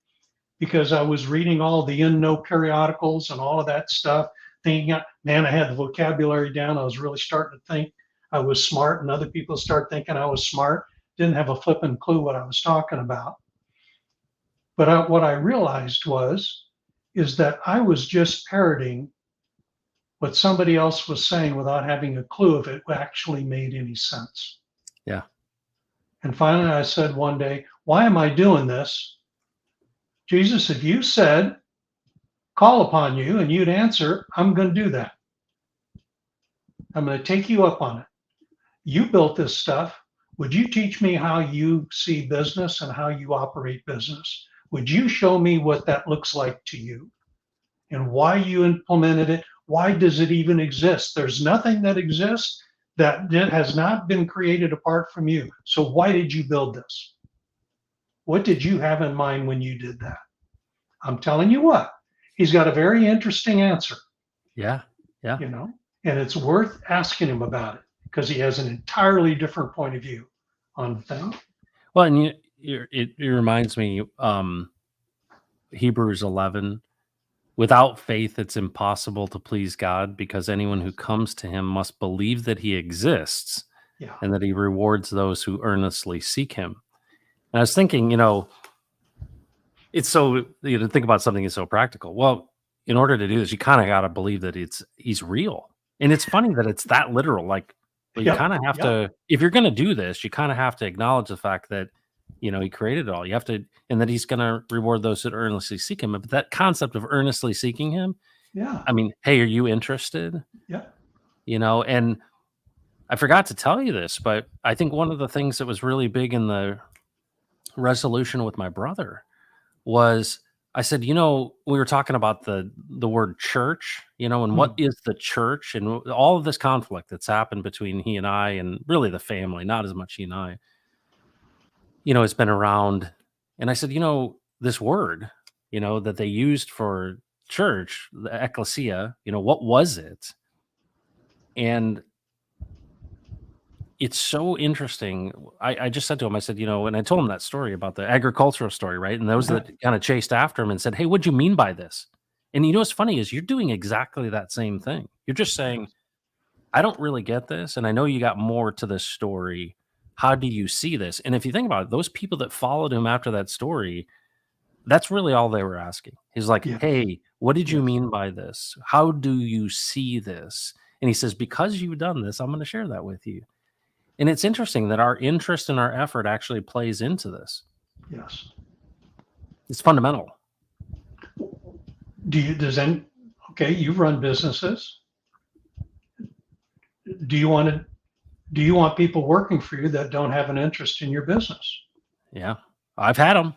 because I was reading all the in know periodicals and all of that stuff, thinking, man, I had the vocabulary down. I was really starting to think I was smart, and other people start thinking I was smart. Didn't have a flipping clue what I was talking about. But what I realized is that I was just parroting what somebody else was saying without having a clue if it actually made any sense. Yeah. And finally, I said one day, why am I doing this? Jesus, if you said, call upon you and you'd answer, I'm going to do that. I'm going to take you up on it. You built this stuff. Would you teach me how you see business and how you operate business? Would you show me what that looks like to you and why you implemented it? Why does it even exist? There's nothing that exists that has not been created apart from you. So why did you build this? What did you have in mind when you did that? I'm telling you what, he's got a very interesting answer, Yeah. Yeah. and it's worth asking him about it because he has an entirely different point of view on the thing. Well, and it reminds me, Hebrews 11, without faith, it's impossible to please God because anyone who comes to him must believe that he exists Yeah. and that he rewards those who earnestly seek him. And I was thinking, it's so, think about something that's so practical. Well, in order to do this, you kind of got to believe that he's real. And it's funny that it's that literal. Like, well, you Yep. kind of have Yep. to, if you're going to do this, you kind of have to acknowledge the fact that, he created it all. You have to, and that he's going to reward those that earnestly seek him. But that concept of earnestly seeking him, Yeah. I mean, hey, are you interested? Yeah. And I forgot to tell you this, but I think one of the things that was really big in the resolution with my brother was I said, we were talking about the word church, and what is the church and all of this conflict that's happened between he and I and really the family, not as much he and I, it's been around. And I said, this word, that they used for church, the ecclesia, what was it? And it's so interesting. I just said to him, I said, and I told him that story about the agricultural story, right? And those that kind of chased after him and said, hey, what'd you mean by this? And what's funny is you're doing exactly that same thing. You're just saying, I don't really get this. And I know you got more to this story. How do you see this? And if you think about it, those people that followed him after that story, that's really all they were asking. He's like, Yes. hey, what did you Yes. mean by this? How do you see this? And he says, because you've done this, I'm going to share that with you. And it's interesting that our interest and our effort actually plays into this. Yes. It's fundamental. Okay, you've run businesses. Do you want people working for you that don't have an interest in your business? Yeah. I've had them.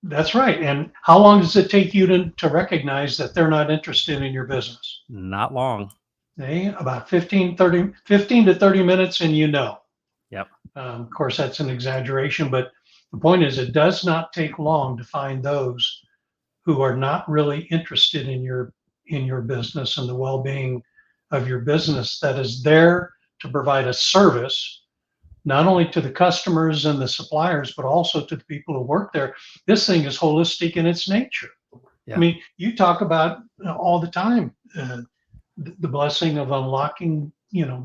That's right. And how long does it take you to recognize that they're not interested in your business? Not long. About 15 to 30 minutes and Yep. Of course, that's an exaggeration, but the point is it does not take long to find those who are not really interested in your business and the well-being of your business, that is there to provide a service not only to the customers and the suppliers, but also to the people who work there. This thing is holistic in its nature. Yeah. I mean, you talk about all the time the blessing of unlocking,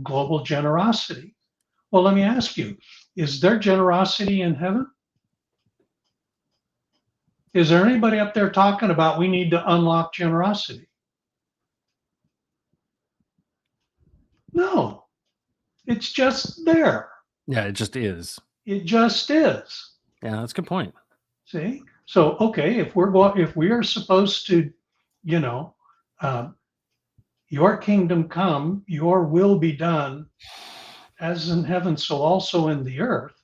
global generosity. Well, let me ask you, is there generosity in heaven? Is there anybody up there talking about we need to unlock generosity? No, it's just there. Yeah, it just is. It just is. Yeah, that's a good point. See? So, okay, if we are supposed to, your kingdom come, your will be done as in heaven, so also in the earth.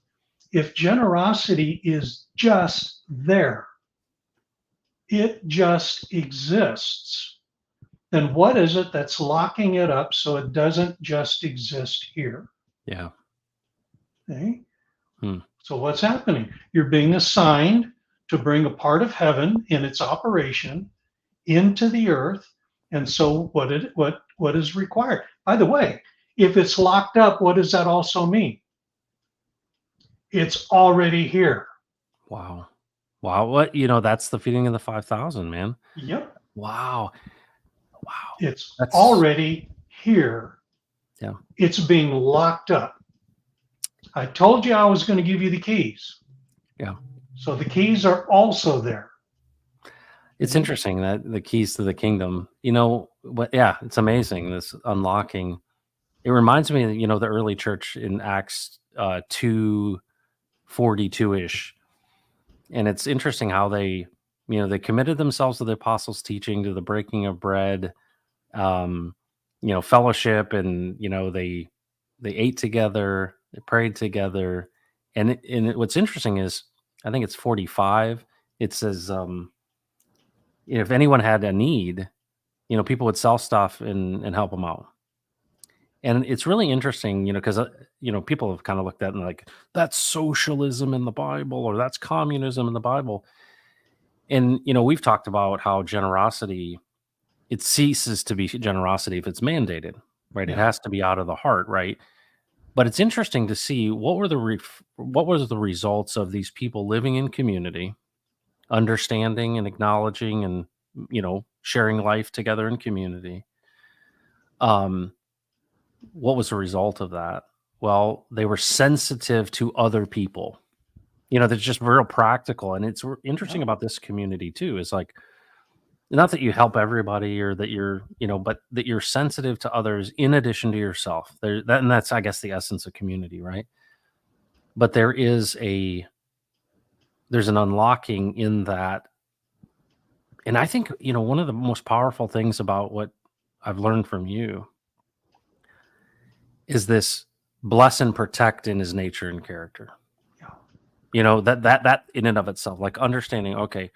If generosity is just there, it just exists, then what is it that's locking it up so it doesn't just exist here? Yeah. Okay? So what's happening? You're being assigned to bring a part of heaven in its operation into the earth. And so what is required? By the way, if it's locked up, what does that also mean? It's already here. Wow. What, that's the feeding of the 5,000, man. Yep. Wow. It's already here. Yeah. It's being locked up. I told you I was going to give you the keys. Yeah. So the keys are also there. It's interesting that the keys to the kingdom, it's amazing, this unlocking. It reminds me of, the early church in Acts 2, 42-ish. And it's interesting how they, they committed themselves to the apostles' teaching, to the breaking of bread, um, fellowship, and they ate together, they prayed together, what's interesting is, I think it's 45. It says, if anyone had a need, people would sell stuff and help them out. And it's really interesting, because people have kind of looked at it and like, that's socialism in the Bible, or that's communism in the Bible. And we've talked about how generosity, it ceases to be generosity if it's mandated, right? It Yeah. has to be out of the heart, right? But it's interesting to see what was the results of these people living in community, understanding and acknowledging, and sharing life together in community. What was the result of that? Well, they were sensitive to other people. That's just real practical, and it's interesting Yeah. about this community too. Is like, not that you help everybody, or that you're, but that you're sensitive to others in addition to yourself. And that's, I guess, the essence of community, right? But there's an unlocking in that. And I think, one of the most powerful things about what I've learned from you is this bless and protect in his nature and character. Yeah. That in and of itself, like understanding, okay,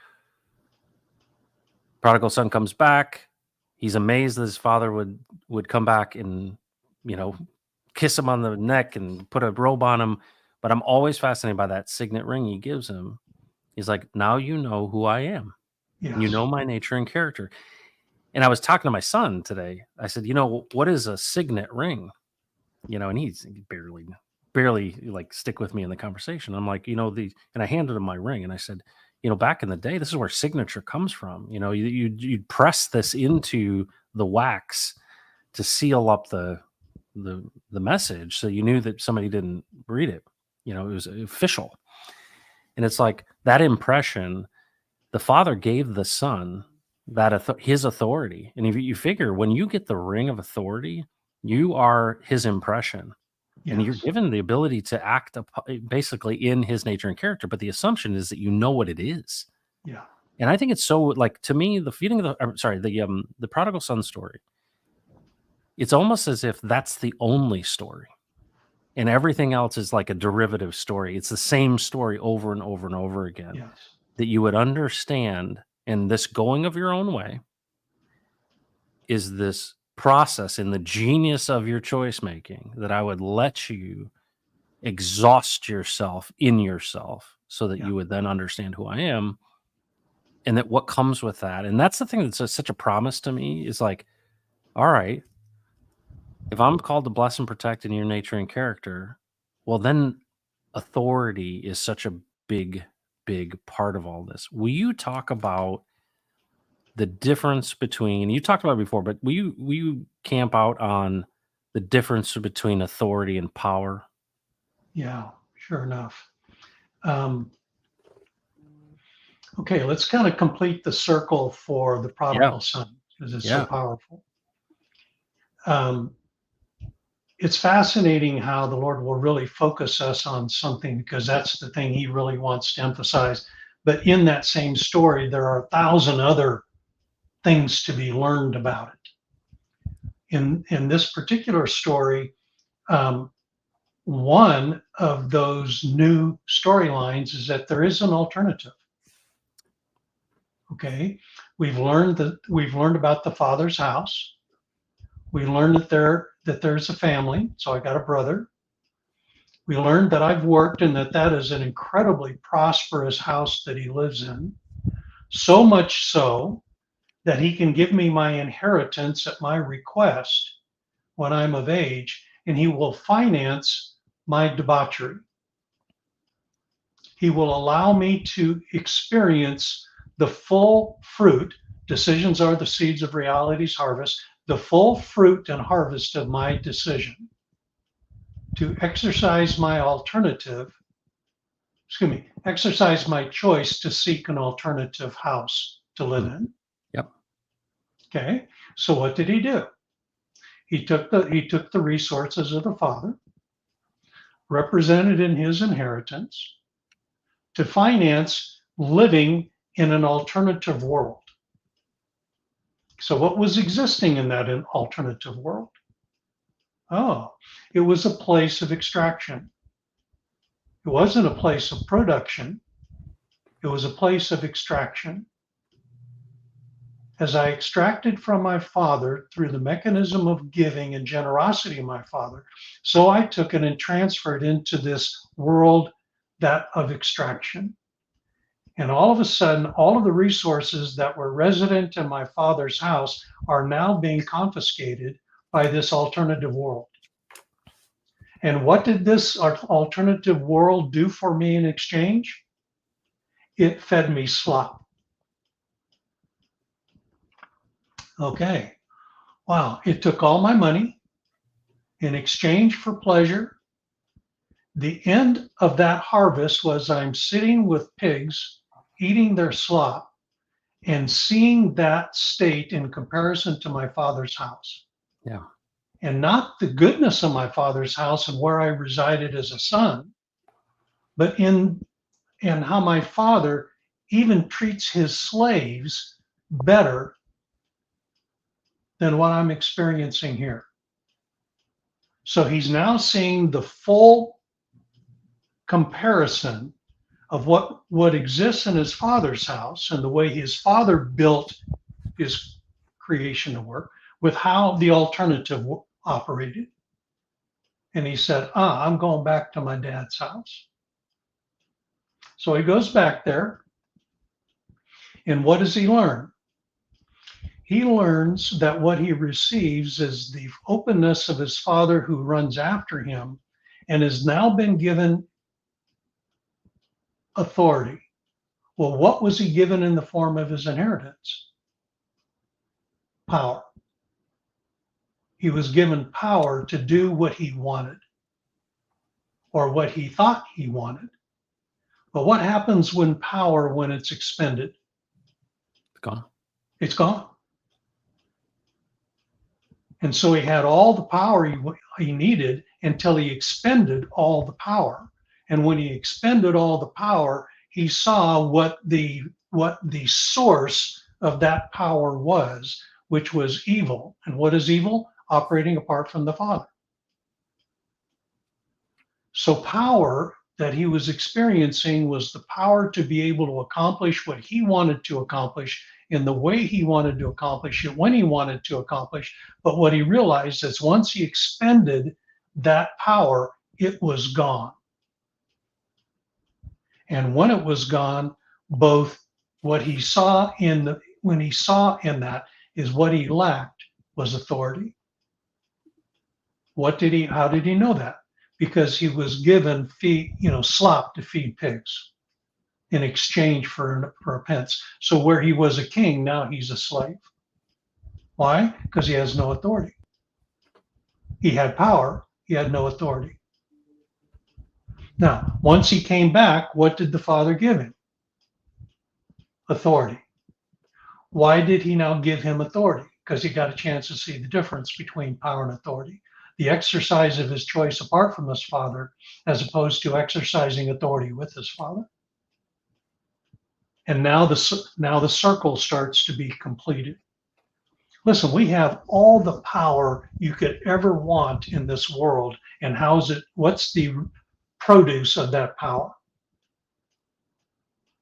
prodigal son comes back. He's amazed that his father would come back and, you know, kiss him on the neck and put a robe on him. But I'm always fascinated by that signet ring he gives him. He's like, now you know who I am. You Yes. know my nature and character. And I was talking to my son today. I said, what is a signet ring? And he barely like stick with me in the conversation. I'm like, and I handed him my ring and I said, back in the day, this is where signature comes from. You'd press this into the wax to seal up the message, so you knew that somebody didn't read it. It was official. And it's like that impression, the father gave the son that his authority. And if you figure, when you get the ring of authority, you are his impression. And you're Yes. given the ability to act basically in his nature and character. But the assumption is that you know what it is. Yeah. And I think it's so, like, to me, the feeding of the prodigal son story, it's almost as if that's the only story. And everything else is like a derivative story. It's the same story over and over and over again. Yes. That you would understand, and this going of your own way is this process in the genius of your choice making, that I would let you exhaust yourself in yourself, so that Yeah. you would then understand who I am, and that what comes with that. And that's the thing that's such a promise to me, is like, all right, if I'm called to bless and protect in your nature and character, well, then authority is such a big, big part of all this. Will you talk about the difference between, you talked about it before, but will you camp out on the difference between authority and power? Yeah. Sure enough. Um, okay, let's kind of complete the circle for the Yeah, prodigal son because it's so yeah, powerful. Um, it's fascinating how the Lord will really focus us on something because that's the thing he really wants to emphasize. But in that same story, there are 1,000 other things to be learned about it. In this particular story, um, one of those new storylines is that there is an alternative. Okay, we've learned about the father's house. We learned that there's a family. So I got a brother. We learned that I've worked and that is an incredibly prosperous house that he lives in. So much so that he can give me my inheritance at my request when I'm of age, and he will finance my debauchery. He will allow me to experience the full fruit. Decisions are the seeds of reality's harvest, the full fruit and harvest of my decision to exercise my exercise my choice to seek an alternative house to live mm, in. yep, Okay. So what did he do? He took the resources of the father, represented in his inheritance, to finance living in an alternative world. So what was existing in that alternative world? Oh, it was a place of extraction. It wasn't a place of production. It was a place of extraction. As I extracted from my father through the mechanism of giving and generosity of my father, so I took it and transferred into this world that of extraction. And all of a sudden, all of the resources that were resident in my father's house are now being confiscated by this alternative world. And what did this alternative world do for me in exchange? It fed me slop. Okay. Wow. It took all my money in exchange for pleasure. The end of that harvest was I'm sitting with pigs, eating their slop, and seeing that state in comparison to my father's house. Yeah. And not the goodness of my father's house and where I resided as a son, but in how my father even treats his slaves better than what I'm experiencing here. So he's now seeing the full comparison of what exists in his father's house and the way his father built his creation to work with how the alternative operated. And he said, I'm going back to my dad's house. So he goes back there. And what does he learn? He learns that what he receives is the openness of his father who runs after him and has now been given authority. Well, what was he given in the form of his inheritance? Power. He was given power to do what he wanted or what he thought he wanted. But what happens when power, when it's expended? It's gone. It's gone. And so he had all the power he needed until he expended all the power. And when he expended all the power, he saw what the source of that power was, which was evil. And what is evil? Operating apart from the Father. So power that he was experiencing was the power to be able to accomplish what he wanted to accomplish in the way he wanted to accomplish it, when he wanted to accomplish. But what he realized is once he expended that power, it was gone. And when it was gone, both what he saw when he saw in that is what he lacked was authority. How did he know that? Because he was given slop to feed pigs in exchange for a pence. So where he was a king, now he's a slave. Why? Because he has no authority. He had power, he had no authority. Now, once he came back, what did the Father give him? Authority. Why did he now give him authority? Because he got a chance to see the difference between power and authority. The exercise of his choice apart from his Father, as opposed to exercising authority with his Father. And now the circle starts to be completed. Listen, we have all the power you could ever want in this world. And what's the produce of that power?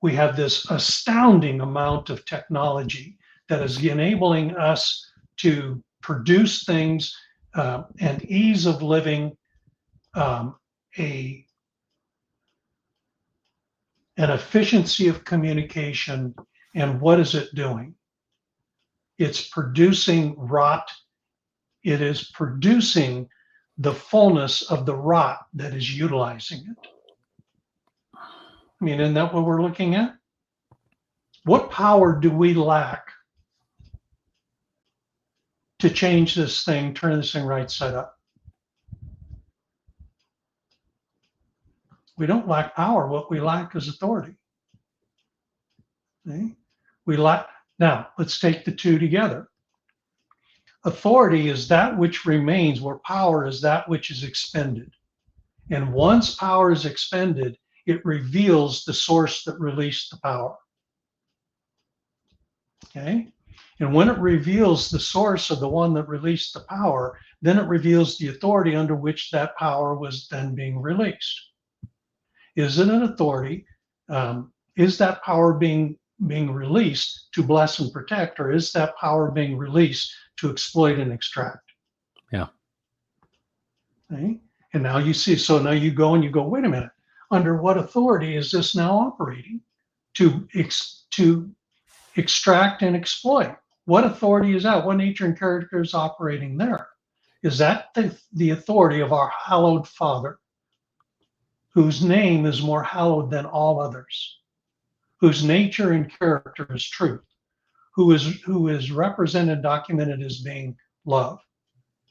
We have this astounding amount of technology that is enabling us to produce things and ease of living, an efficiency of communication. And what is it doing? It's producing rot. It is producing the fullness of the rot that is utilizing it. I mean, isn't that what we're looking at? What power do we lack to change this thing, turn this thing right side up? We don't lack power. What we lack is authority. Okay? Now, let's take the two together. Authority is that which remains, where power is that which is expended. And once power is expended, it reveals the source that released the power. Okay? And when it reveals the source of the one that released the power, then it reveals the authority under which that power was then being released. Is it an authority? Is that power being released to bless and protect, or is that power being released to exploit and extract? Yeah. Okay? And now you see, so now you go and you go, wait a minute, under what authority is this now operating to extract and exploit? What authority is that? What nature and character is operating there? Is that the authority of our hallowed Father, whose name is more hallowed than all others, whose nature and character is truth, who is represented, documented as being love?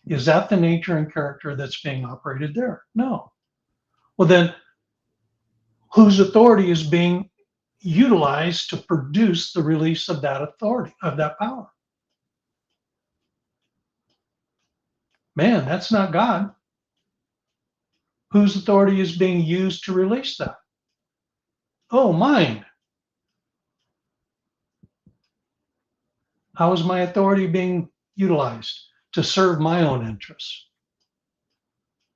Is that the nature and character that's being operated there? No. Well, then, whose authority is being utilized to produce the release of that authority, of that power? Man, that's not God. Whose authority is being used to release that? Oh, mine. How is my authority being utilized? To serve my own interests.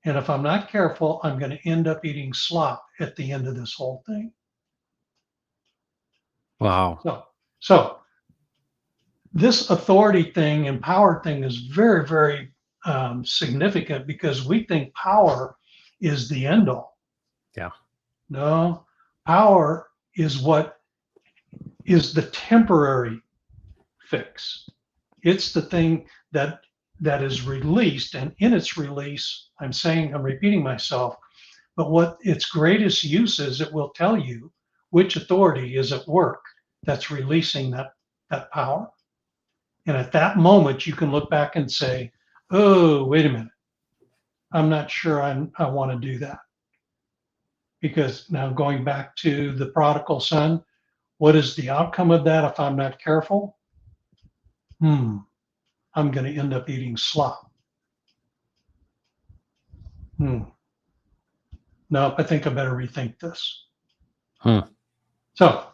And if I'm not careful, I'm going to end up eating slop at the end of this whole thing. Wow. So this authority thing and power thing is very, very significant, because we think power is the end all. Yeah. No, power is what is the temporary fix. It's the thing that is released, and in its release, I'm repeating myself, but what its greatest use is, it will tell you which authority is at work that's releasing that power. And at that moment, you can look back and say, oh, wait a minute, I'm not sure I want to do that. Because now, going back to the prodigal son, what is the outcome of that if I'm not careful? I'm going to end up eating slop. No, I think I better rethink this. So,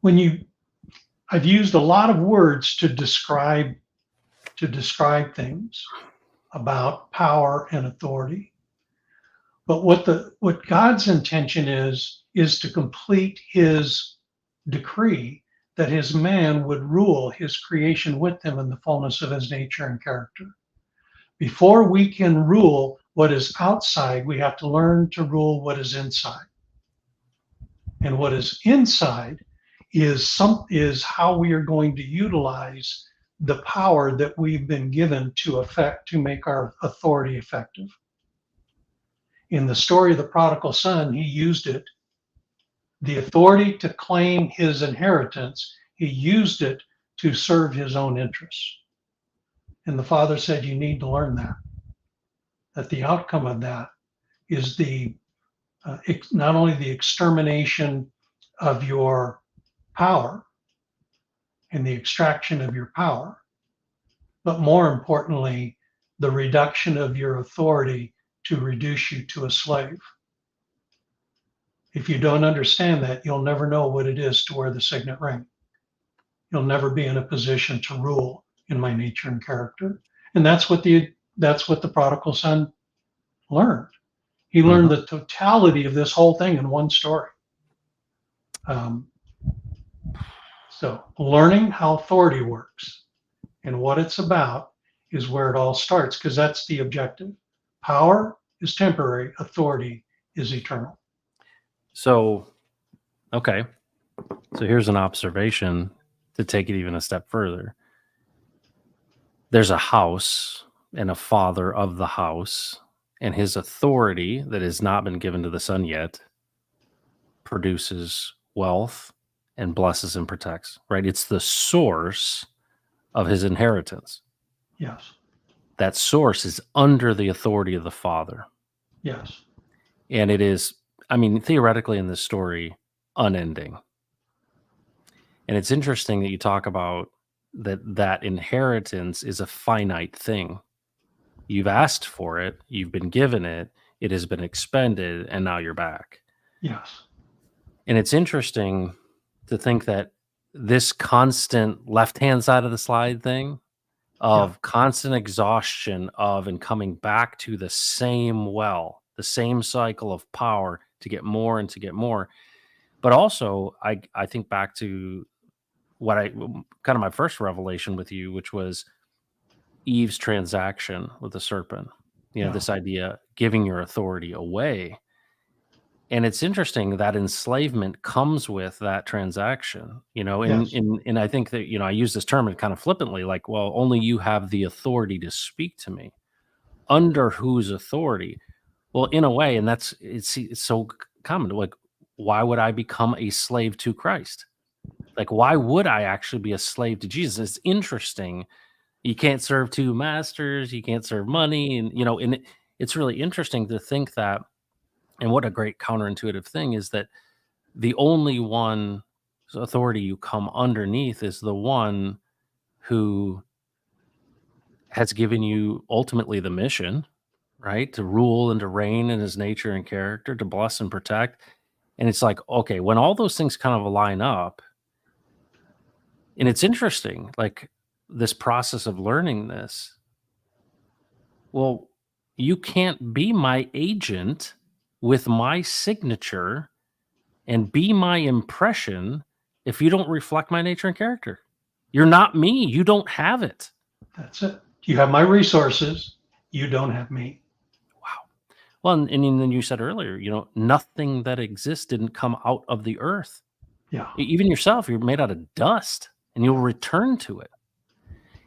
I've used a lot of words to describe things about power and authority. But what God's intention is to complete his decree that his man would rule his creation with him in the fullness of his nature and character. Before we can rule what is outside, we have to learn to rule what is inside. And what is inside is how we are going to utilize the power that we've been given to make our authority effective. In the story of the prodigal son, he used it, the authority to claim his inheritance, he used it to serve his own interests. And the father said, you need to learn that the outcome of that is not only the extermination of your power and the extraction of your power, but more importantly, the reduction of your authority to reduce you to a slave. If you don't understand that, you'll never know what it is to wear the signet ring. You'll never be in a position to rule in my nature and character. And that's what the prodigal son learned. He learned the totality of this whole thing in one story. So learning how authority works and what it's about is where it all starts, because that's the objective. Power is temporary, authority is eternal. So, okay. So here's an observation to take it even a step further. There's a house and a father of the house, and his authority that has not been given to the son yet produces wealth and blesses and protects, right? It's the source of his inheritance. Yes. That source is under the authority of the father. Yes. And it is, theoretically in this story, unending. And it's interesting that you talk about that inheritance is a finite thing. You've asked for it, you've been given it, it has been expended, and now you're back. Yes. And it's interesting to think that this constant left-hand side of the slide thing Yeah. of constant exhaustion of and coming back to the same well, the same cycle of power to get more and to get more. But also, I think back to what kind of my first revelation with you, which was Eve's transaction with the serpent. You know, Yeah. this idea giving your authority away. And it's interesting that enslavement comes with that transaction, you know, Yes. and I think that, you know, I use this term kind of flippantly, like, well, only you have the authority to speak to me. Under whose authority? Well, in a way, and it's so common. Like, why would I become a slave to Christ? Like, why would I actually be a slave to Jesus? It's interesting. You can't serve two masters. You can't serve money, and you know, it's really interesting to think that. And what a great counterintuitive thing is that the only one authority you come underneath is the one who has given you ultimately the mission, right? To rule and to reign in his nature and character, to bless and protect. And it's like, okay, when all those things kind of line up, and it's interesting, like this process of learning this, well, you can't be my agent with my signature and be my impression if you don't reflect my nature and character. You're not me. You don't have it. That's it. You have my resources. You don't have me. Wow. Well, and then you said earlier, you know, nothing that exists didn't come out of the earth. Yeah. Even yourself, you're made out of dust and you'll return to it.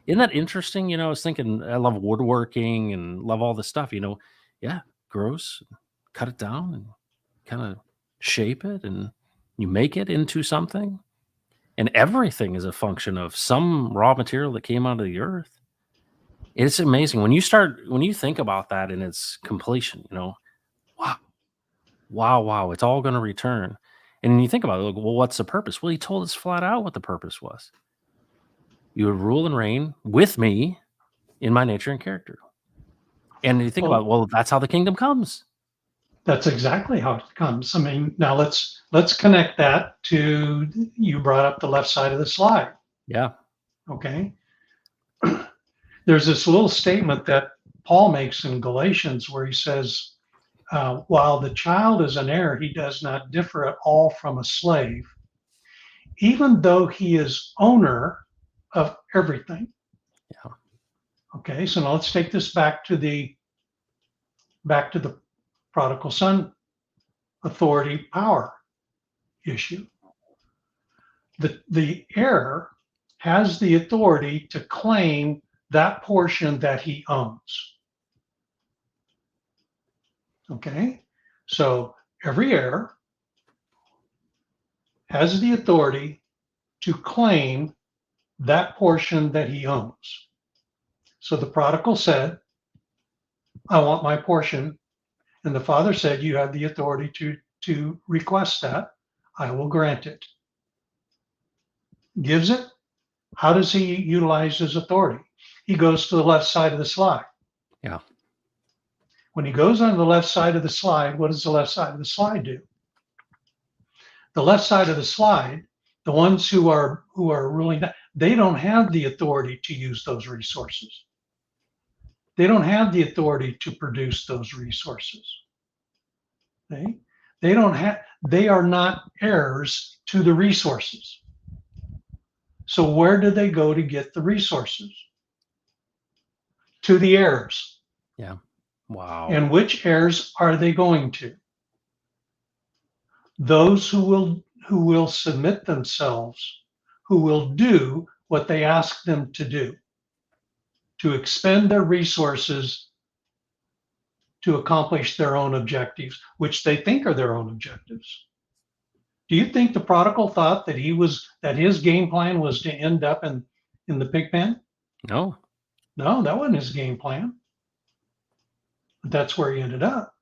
Isn't that interesting? You know, I was thinking, I love woodworking and love all this stuff. You know, yeah, gross, cut it down and kind of shape it and you make it into something. And everything is a function of some raw material that came out of the earth. It's amazing when you think about that in its completion, you know, wow, wow, wow, it's all going to return. And then you think about it, like, well, what's the purpose? Well, he told us flat out what the purpose was. You would rule and reign with me in my nature and character. And you think about, Well, well, that's how the kingdom comes. that's exactly how it comes. I mean, now let's connect that to you brought up the left side of the slide. Yeah. Okay. There's this little statement that Paul makes in Galatians where he says, while the child is an heir, he does not differ at all from a slave, even though he is owner of everything. Yeah. Okay, so now let's take this back to the prodigal son authority power issue. The heir has the authority to claim that portion that he owns. Okay, so every heir has the authority to claim that portion that he owns. So the prodigal said, I want my portion. And the father said, you have the authority to request that. I will grant it. Gives it. How does he utilize his authority? He goes to the left side of the slide. Yeah. When he goes on the left side of the slide, what does the left side of the slide do? The left side of the slide, the ones who are ruling, they don't have the authority to use those resources. They don't have the authority to produce those resources. They don't have, they are not heirs to the resources. So where do they go to get the resources? To the heirs. Yeah. Wow. And which heirs are they going to? Those who will submit themselves, who will do what they ask them to do, to expend their resources to accomplish their own objectives, which they think are their own objectives. Do you think the prodigal thought that his game plan was to end up in the pig pen? No. No, that wasn't his game plan. But that's where he ended up.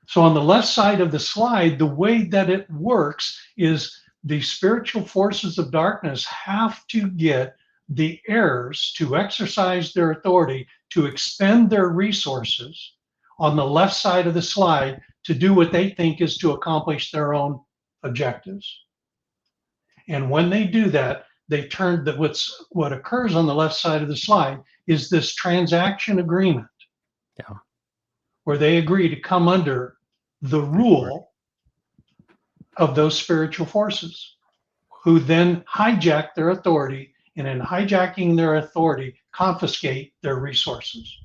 So on the left side of the slide, the way that it works is the spiritual forces of darkness have to get the heirs to exercise their authority to expend their resources on the left side of the slide to do what they think is to accomplish their own objectives. And when they do that, they turn that what occurs on the left side of the slide is this transaction agreement. Yeah. Where they agree to come under the rule of those spiritual forces, who then hijack their authority, and in hijacking their authority, confiscate their resources.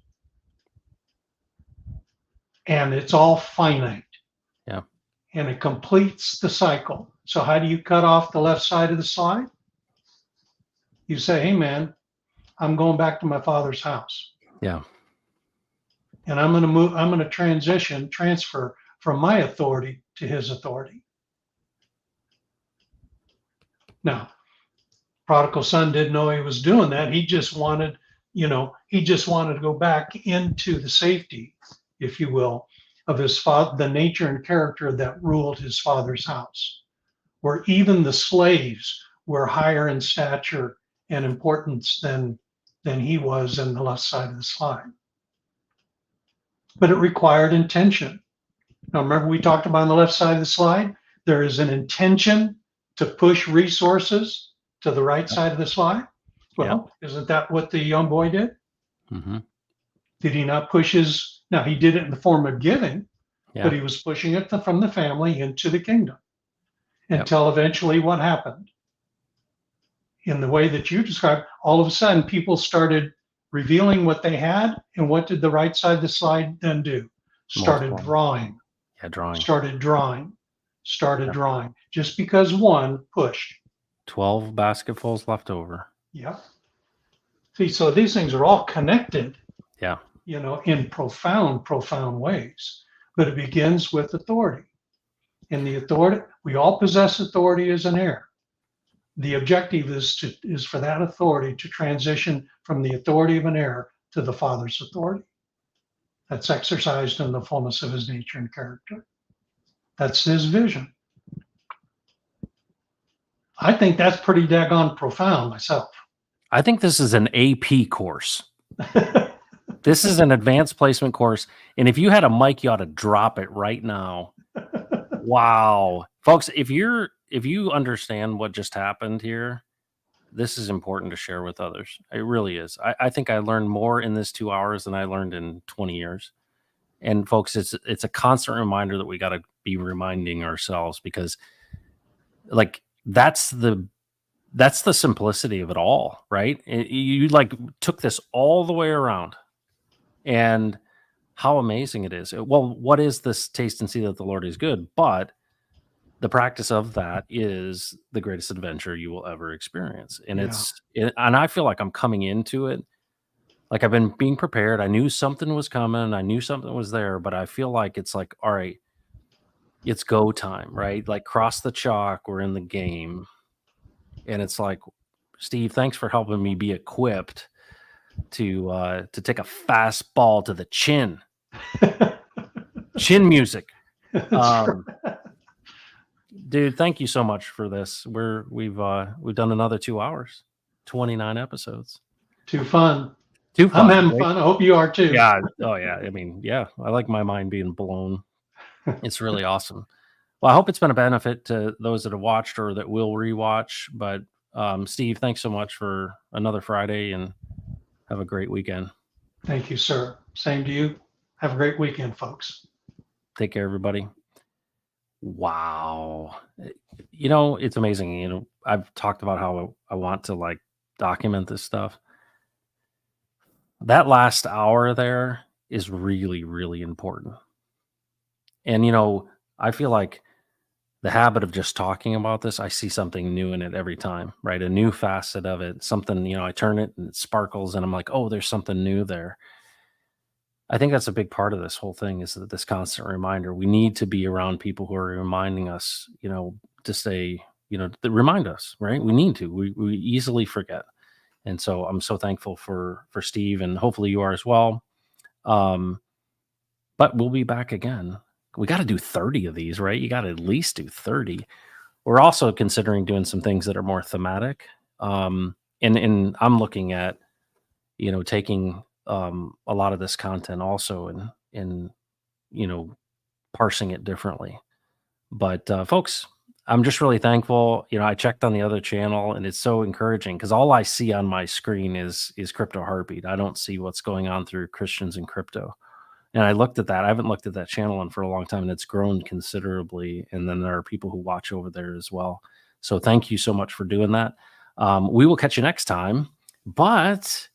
And it's all finite. Yeah. And it completes the cycle. So how do you cut off the left side of the slide? You say, hey man, I'm going back to my father's house. Yeah. And I'm going to transfer from my authority to his authority. Now, prodigal son didn't know he was doing that. He just wanted, to go back into the safety, if you will, of his father, the nature and character that ruled his father's house, where even the slaves were higher in stature and importance than he was in the left side of the slide. But it required intention. Now, remember we talked about on the left side of the slide, there is an intention to push resources to the right side of the slide. Well, isn't that what the young boy did? Mm-hmm. Did he not push now he did it in the form of giving, but he was pushing it from the family into the kingdom until eventually what happened? In the way that you described, all of a sudden people started revealing what they had. And what did the right side of the slide then do? Started drawing. Yeah, drawing. Started drawing. Just because one pushed. 12 basketfuls left over. Yeah. See, so these things are all connected. Yeah. In profound ways. But it begins with authority. And the authority, we all possess authority as an heir. The objective is for that authority to transition from the authority of an heir to the Father's authority. That's exercised in the fullness of his nature and character. That's his vision. I think that's pretty daggone profound myself. I think this is an AP course. This is an advanced placement course. And if you had a mic, you ought to drop it right now. Wow. Folks, if you understand what just happened here, this is important to share with others. It really is. I think I learned more in this 2 hours than I learned in 20 years. And folks, it's a constant reminder that we got to be reminding ourselves, because like that's the simplicity of it all, right? You like took this all the way around, and how amazing it is. Well, what is this? Taste and see that the Lord is good. But the practice of that is the greatest adventure you will ever experience. And and I feel like I'm coming into it. Like I've been being prepared. I knew something was coming. I knew something was there, but I feel like it's like, all right, it's go time, right? Like cross the chalk. We're in the game. And it's like, Steve, thanks for helping me be equipped to take a fastball to the chin. Chin music. Dude, thank you so much for this. We've done another 2 hours, 29 episodes. Too fun. I'm having fun. I hope you are too. Yeah. Oh yeah. I mean, yeah, I like my mind being blown. It's really awesome. Well, I hope it's been a benefit to those that have watched or that will rewatch. But Steve, thanks so much for another Friday, and have a great weekend. Thank you, sir. Same to you. Have a great weekend, folks. Take care, everybody. Wow. It's amazing. I've talked about how I want to like document this stuff. That last hour there is really, really important. And, I feel like the habit of just talking about this, I see something new in it every time, right? A new facet of it, something, I turn it and it sparkles and I'm like, oh, there's something new there. I think that's a big part of this whole thing, is that this constant reminder. We need to be around people who are reminding us, to stay, to remind us, right? We need to. We easily forget. And so I'm so thankful for Steve, and hopefully you are as well. But we'll be back again. We got to do 30 of these, right? You got to at least do 30. We're also considering doing some things that are more thematic. And I'm looking at, taking a lot of this content also, and you know, parsing it differently. But folks, I'm just really thankful. I checked on the other channel, and it's so encouraging because all I see on my screen is crypto heartbeat. I don't see what's going on through Christians and crypto. And I looked at that. I haven't looked at that channel in for a long time, and it's grown considerably. And then there are people who watch over there as well. So thank you so much for doing that. We will catch you next time. But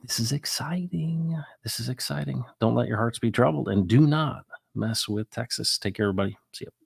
this is exciting. This is exciting. Don't let your hearts be troubled, and do not mess with Texas. Take care, everybody. See you.